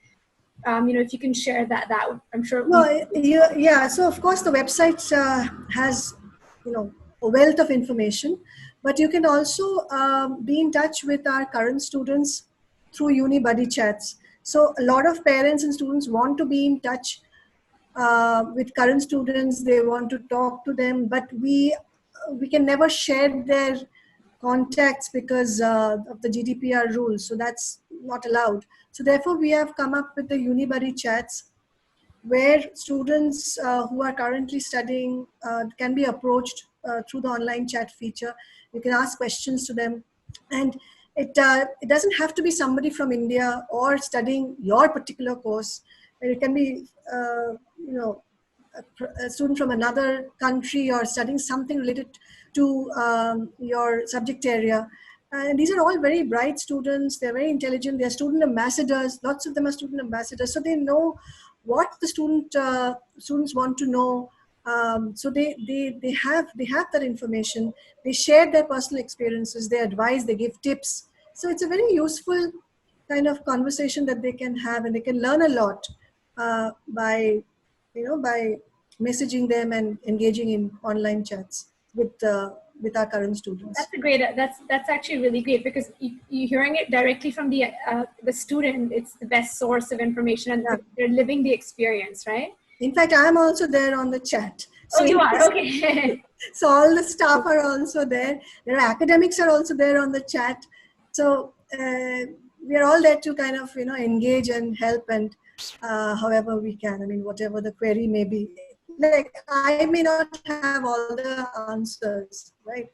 If you can share that I'm sure. No, yeah. So of course the website has, a wealth of information, but you can also be in touch with our current students through Uni Buddy chats. So a lot of parents and students want to be in touch with current students. They want to talk to them, but we can never share their contacts because of the GDPR rules. So that's not allowed. So therefore, we have come up with the Uni Buddy chats, where students who are currently studying can be approached through the online chat feature. You can ask questions to them, and it doesn't have to be somebody from India or studying your particular course. It can be a student from another country or studying something related to your subject area. And these are all very bright students. They're very intelligent. They're student ambassadors. Lots of them are student ambassadors. So they know what the students want to know. So they have that information. They share their personal experiences. They advise. They give tips. So it's a very useful kind of conversation that they can have, and they can learn a lot by messaging them and engaging in online chats with our current students. That's a great. That's actually really great, because you hearing it directly from the student. It's the best source of information, and they're living the experience, right? In fact, I'm also there on the chat. So you are, okay. So all the staff are also there. Their academics are also there on the chat. So we are all there to kind of engage and help, and however we can. I mean, whatever the query may be. Like, I may not have all the answers, right?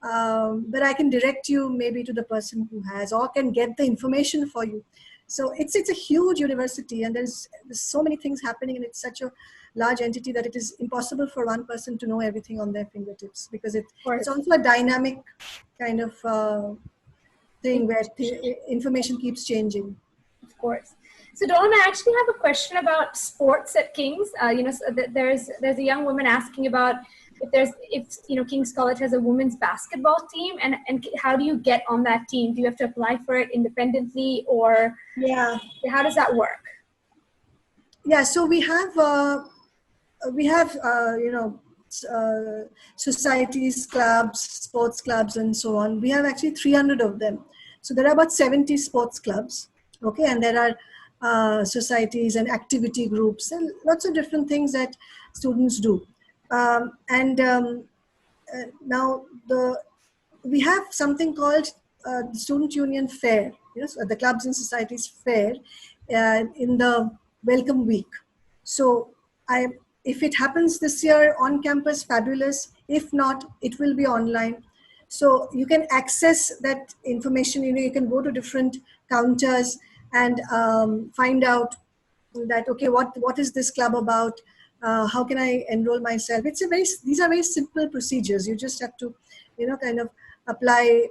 But I can direct you maybe to the person who has, or can get the information for you. So it's a huge university, and there's so many things happening, and it's such a large entity that it is impossible for one person to know everything on their fingertips, because it's also a dynamic kind of thing where information keeps changing. Of course. So Dolan, I actually have a question about sports at King's. There's a young woman asking about if King's College has a women's basketball team, and how do you get on that team? Do you have to apply for it independently, or how does that work? Yeah, so we have societies, clubs, sports clubs, and so on. We have actually 300 of them. So there are about 70 sports clubs, okay, and there are societies and activity groups and lots of different things that students do. Now we have something called the Student Union Fair, so the clubs and societies fair in the Welcome Week. So if it happens this year on campus, fabulous. If not, it will be online. So you can access that information. You can go to different counters and find out that, okay, what is this club about? How can I enroll myself? These are very simple procedures. You just have to, kind of apply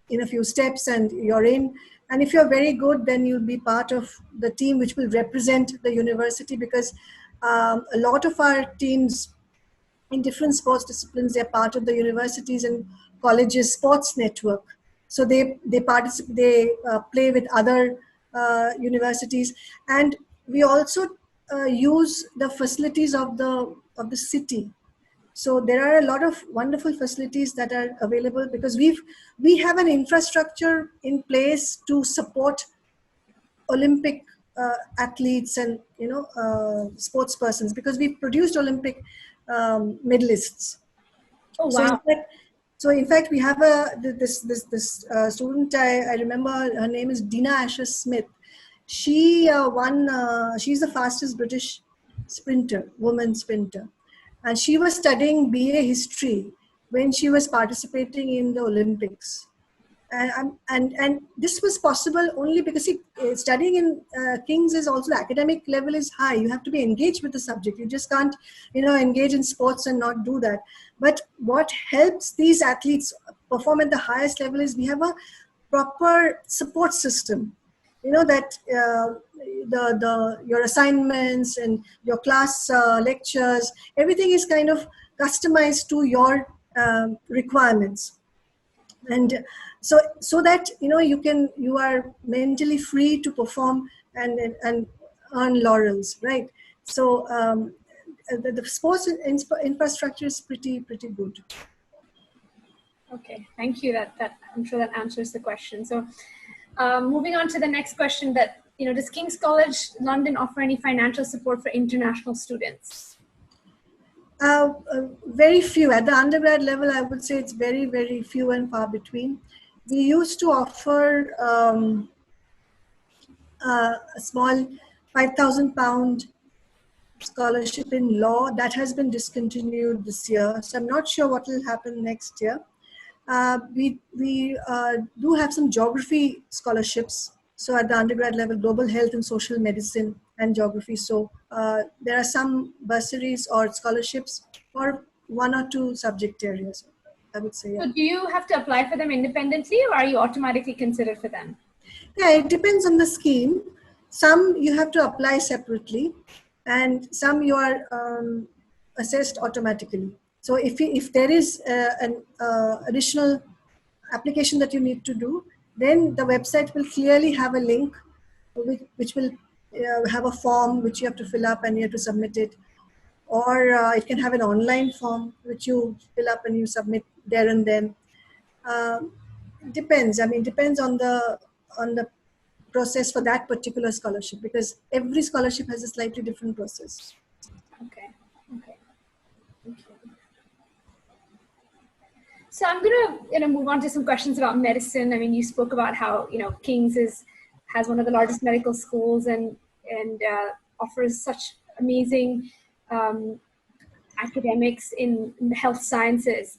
in a few steps, and you're in. And if you're very good, then you'll be part of the team which will represent the university, because a lot of our teams in different sports disciplines, they're part of the universities and colleges sports network. So they participate, they play with other universities, and we also use the facilities of the city. So there are a lot of wonderful facilities that are available, because we have an infrastructure in place to support Olympic athletes and sports persons, because we've produced Olympic medalists. Oh wow! So in fact, we have this student. I remember her name is Dina Asher Smith. She won. She's the fastest British woman sprinter, and she was studying BA history when she was participating in the Olympics. And this was possible only because studying in King's is also, academic level is high. You have to be engaged with the subject. You just can't, engage in sports and not do that. But what helps these athletes perform at the highest level is we have a proper support system. That your assignments and your class lectures, everything is kind of customized to your requirements. And so that you are mentally free to perform and earn laurels, right? So the sports infrastructure is pretty good. Okay, thank you. That I'm sure that answers the question. So moving on to the next question, that does King's College London offer any financial support for international students? Very few. At the undergrad level, I would say it's very, very few and far between. We used to offer a small £5,000 scholarship in law. That has been discontinued this year. So I'm not sure what will happen next year. We do have some geography scholarships. So at the undergrad level, global health and social medicine and geography. So there are some bursaries or scholarships for one or two subject areas, I would say. Yeah. So do you have to apply for them independently, or are you automatically considered for them? Yeah, it depends on the scheme. Some you have to apply separately, and some you are assessed automatically. So if there is an additional application that you need to do, then the website will clearly have a link which will have a form which you have to fill up and you have to submit it. Or it can have an online form which you fill up and you submit there and then. Depends. I mean, depends on the process for that particular scholarship, because every scholarship has a slightly different process. Okay. So I'm gonna move on to some questions about medicine. I mean, you spoke about how King's has one of the largest medical schools and offers such amazing academics in the health sciences.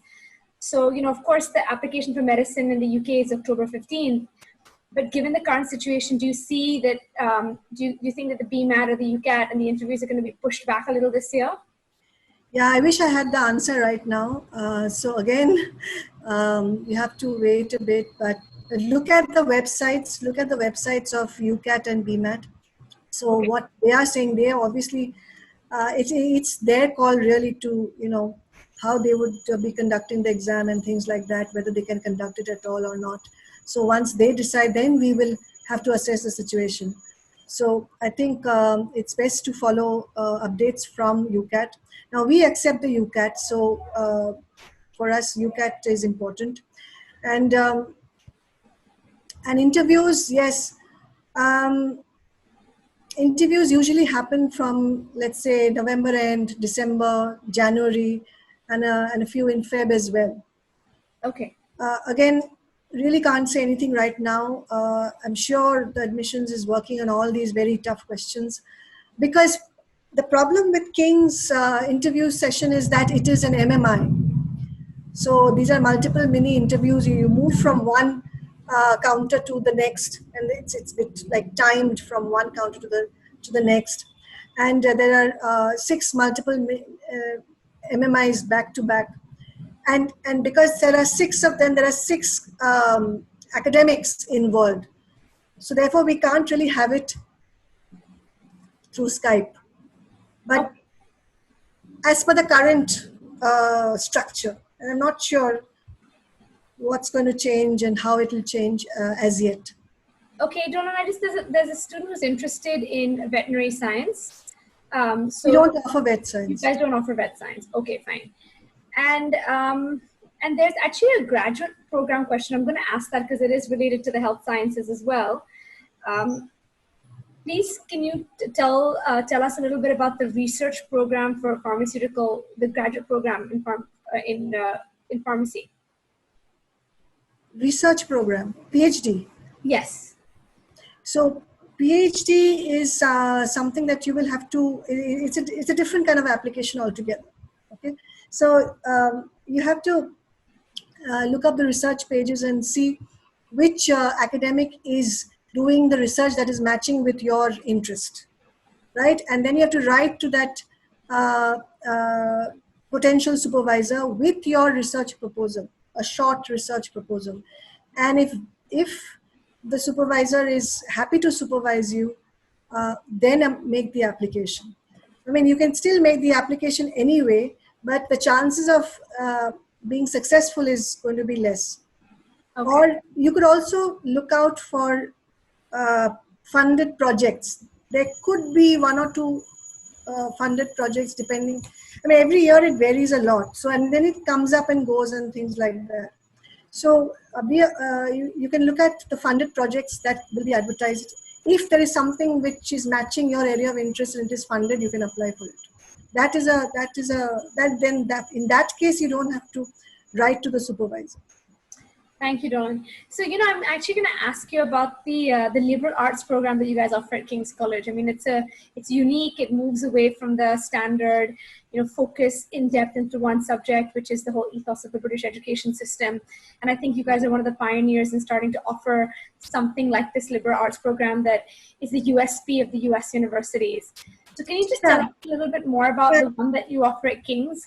So of course, the application for medicine in the UK is October 15th. But given the current situation, do you see that? Do you think that the BMAT or the UCAT and the interviews are going to be pushed back a little this year? Yeah, I wish I had the answer right now. So again, you have to wait a bit, but look at the websites. Look at the websites of UCAT and BMAT. So Okay. what they are saying, they obviously, it's their call really to, how they would be conducting the exam and things like that, whether they can conduct it at all or not. So once they decide, then we will have to assess the situation. So I think it's best to follow updates from UCAT. Now we accept the UCAT, so for us UCAT is important. And interviews, yes. Interviews usually happen from, let's say, November end, December, January, and a few in Feb as well. Okay. Again, really can't say anything right now. I'm sure the admissions is working on all these very tough questions, because the problem with King's interview session is that it is an MMI. So these are multiple mini interviews. You move from one counter to the next, and it's bit like timed from one counter to the next. And there are 6 multiple MMIs back to back. And because there are 6 of them, there are 6 academics involved. So therefore, we can't really have it through Skype. But as per the current structure, and I'm not sure what's going to change and how it will change as yet. Okay, Dolan, there's a student who's interested in veterinary science. So we don't offer vet science. You guys don't offer vet science. Okay, fine. And there's actually a graduate program question. I'm going to ask that because it is related to the health sciences as well. Please, can you tell us a little bit about the research program for pharmaceutical, the graduate program in pharmacy? Research program, PhD. Yes. So PhD is something that you will have to. It's a different kind of application altogether. Okay. So you have to look up the research pages and see which academic is doing the research that is matching with your interest, right? And then you have to write to that uh, uh, potential supervisor with your research proposal, a short research proposal. And if the supervisor is happy to supervise you, then make the application. I mean, you can still make the application anyway, but the chances of being successful is going to be less. Okay. Or you could also look out for funded projects. There could be one or two funded projects depending. I mean, every year it varies a lot. So, and then it comes up and goes and things like that. So you can look at the funded projects that will be advertised. If there is something which is matching your area of interest and it is funded, you can apply for it. In that case, you don't have to write to the supervisor. Thank you, Dolan. So, I'm actually going to ask you about the liberal arts program that you guys offer at King's College. I mean, it's unique. It moves away from the standard, focus in depth into one subject, which is the whole ethos of the British education system. And I think you guys are one of the pioneers in starting to offer something like this liberal arts program that is the USP of the US universities. So, can you just tell us a little bit more about the one that you offer at King's?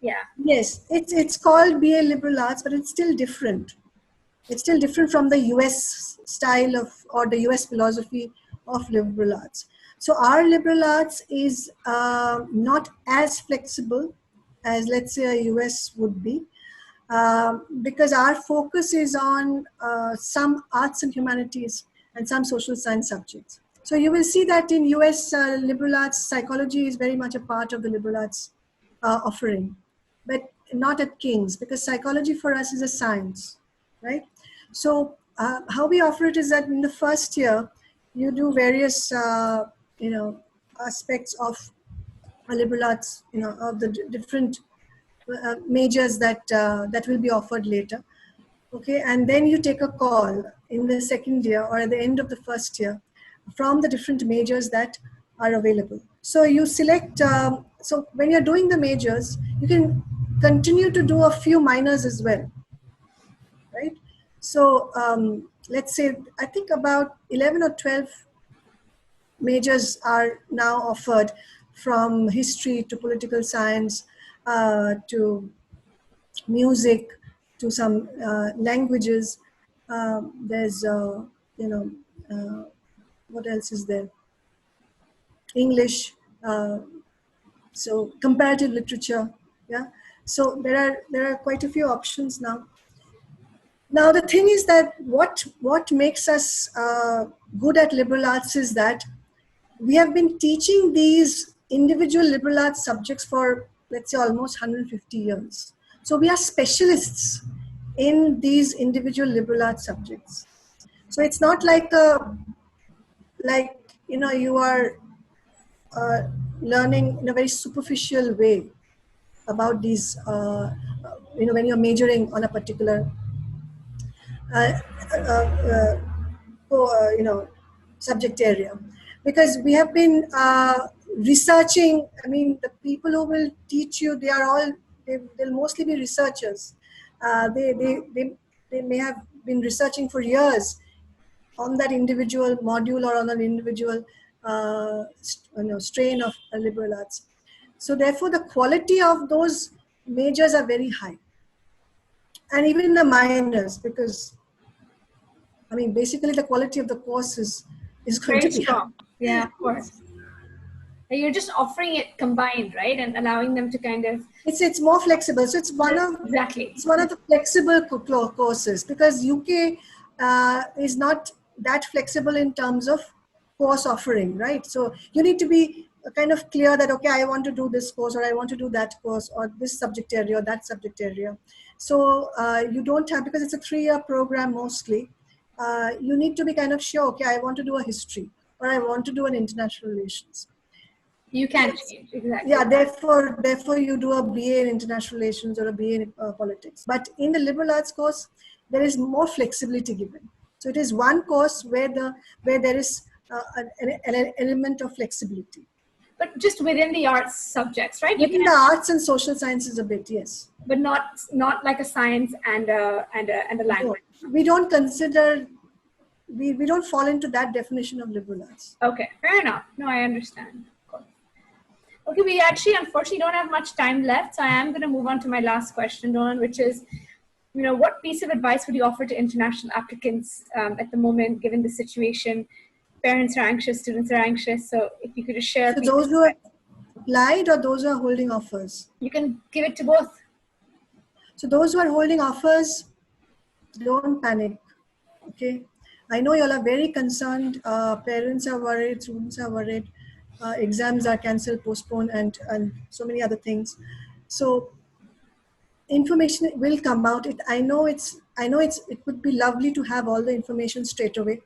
Yeah. Yes, it's called BA Liberal Arts, but it's still different. It's still different from the US style or the US philosophy of liberal arts. So our liberal arts is not as flexible as, let's say, a US would be, because our focus is on some arts and humanities and some social science subjects. So you will see that in US liberal arts, psychology is very much a part of the liberal arts offering, but not at King's, because psychology for us is a science, right? So how we offer it is that in the first year, you do various, aspects of liberal arts, of the different majors that will be offered later. Okay, and then you take a call in the second year or at the end of the first year from the different majors that are available. So you select, so when you're doing the majors, you can continue to do a few minors as well, right? So let's say, I think about 11 or 12 majors are now offered, from history to political science to music to some languages. There's, what else is there? English, so comparative literature, yeah. So there are quite a few options now. Now the thing is that what makes us good at liberal arts is that we have been teaching these individual liberal arts subjects for, let's say, almost 150 years. So we are specialists in these individual liberal arts subjects. So it's not like you are learning in a very superficial way about these, when you're majoring on a particular, subject area. Because we have been researching, I mean, the people who will teach you, they'll mostly be researchers. They may have been researching for years on that individual module or on an individual strain of liberal arts. So therefore, the quality of those majors are very high. And even the minors, because, I mean, basically the quality of the course is going Very to be strong. Yeah, of course. You're just offering it combined, right? And allowing them to kind of... It's more flexible. So it's one of the flexible courses, because UK is not that flexible in terms of course offering, right? So you need to be kind of clear that, okay, I want to do this course, or I want to do that course, or this subject area, or that subject area. So you don't have, because it's a 3-year program mostly, you need to be kind of sure, okay, I want to do a history, or I want to do an international relations. You can change, exactly. Yeah, therefore you do a BA in international relations or a BA in politics. But in the liberal arts course, there is more flexibility given. So it is one course where there is an element of flexibility. But just within the arts subjects, right? Within the arts and social sciences a bit, yes. But not like a science and a language. No, we don't consider, we don't fall into that definition of liberal arts. Okay, fair enough. No, I understand. Okay, we actually unfortunately don't have much time left, so I am going to move on to my last question, Dolan, which is, what piece of advice would you offer to international applicants at the moment, given the situation? Parents are anxious, students are anxious, so if you could just share. So those who have applied or those who are holding offers? You can give it to both. So those who are holding offers, don't panic, okay? I know you all are very concerned. Parents are worried, students are worried. Exams are cancelled, postponed, and so many other things. So information will come out. I know it would be lovely to have all the information straight away,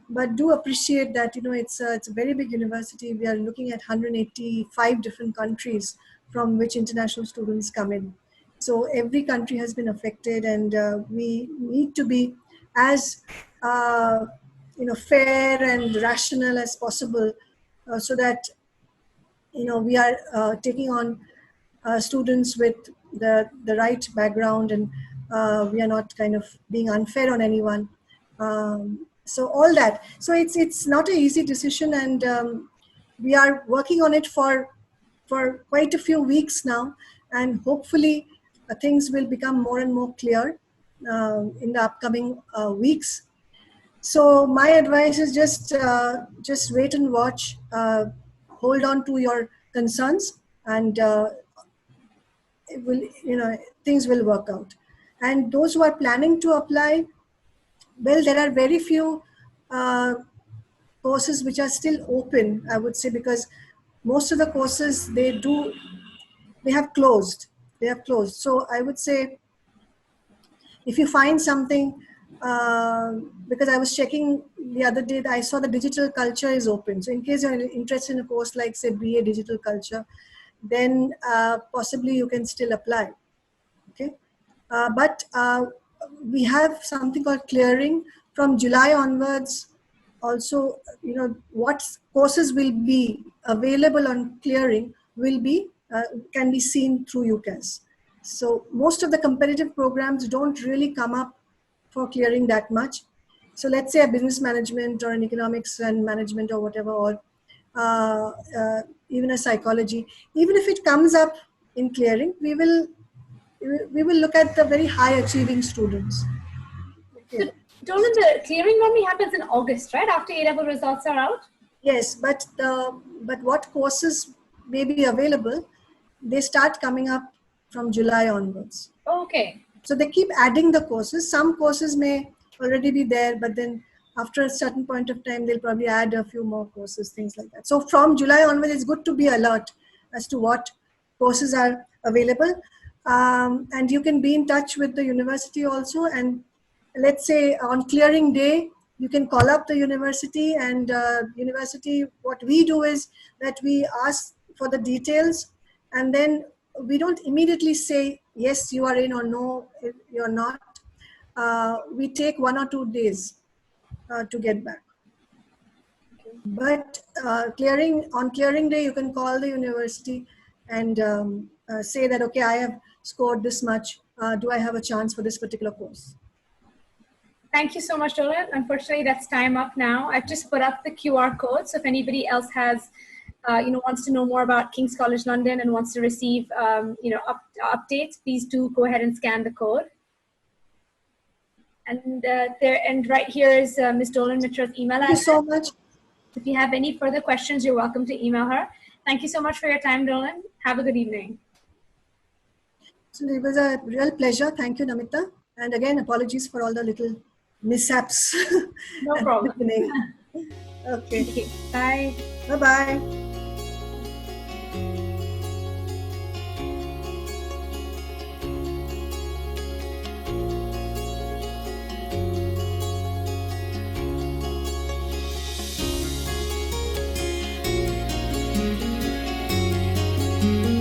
but do appreciate that it's a very big university. We are looking at 185 different countries from which international students come in. So every country has been affected, and we need to be as fair and rational as possible, so that we are taking on students with the right background, and we are not kind of being unfair on anyone. So all that. So it's not an easy decision, and we are working on it for quite a few weeks now, and hopefully things will become more and more clear in the upcoming weeks. So my advice is just wait and watch, hold on to your concerns, and it will, things will work out. And those who are planning to apply, well, there are very few courses which are still open, I would say, because most of the courses they have closed. They have closed. So I would say, if you find something, because I was checking the other day, I saw the digital culture is open. So in case you're interested in a course like, say, BA Digital Culture, then possibly you can still apply. Okay, but we have something called clearing from July onwards. Also, what courses will be available on clearing will be can be seen through UCAS. So most of the competitive programs don't really come up for clearing that much. So let's say a business management or an economics and management or whatever, or even a psychology. Even if it comes up in clearing, we will look at the very high achieving students. Okay. So, Dolan, the clearing normally happens in August, right? After A-level results are out? Yes, but what courses may be available, they start coming up from July onwards. Okay. So they keep adding the courses. Some courses may already be there, but then after a certain point of time, they'll probably add a few more courses, things like that. So from July onwards, it's good to be alert as to what courses are available. And you can be in touch with the university also. And let's say on clearing day, you can call up the university, and university, what we do is that we ask for the details, and then we don't immediately say, yes, you are in, or no, you're not. We take 1 or 2 days to get back. But on clearing day, you can call the university and say that, okay, I have scored this much. Do I have a chance for this particular course? Thank you so much, Dolan. Unfortunately, that's time up now. I've just put up the QR code. So if anybody else has, wants to know more about King's College London and wants to receive, updates, please do go ahead and scan the code. And right here is Ms. Dolan Mitra's email address. Thank you so much. If you have any further questions, you're welcome to email her. Thank you so much for your time, Dolan. Have a good evening. So it was a real pleasure. Thank you, Namita. And again, apologies for all the little mishaps. No problem. Okay. Bye. Bye-bye. Thank you.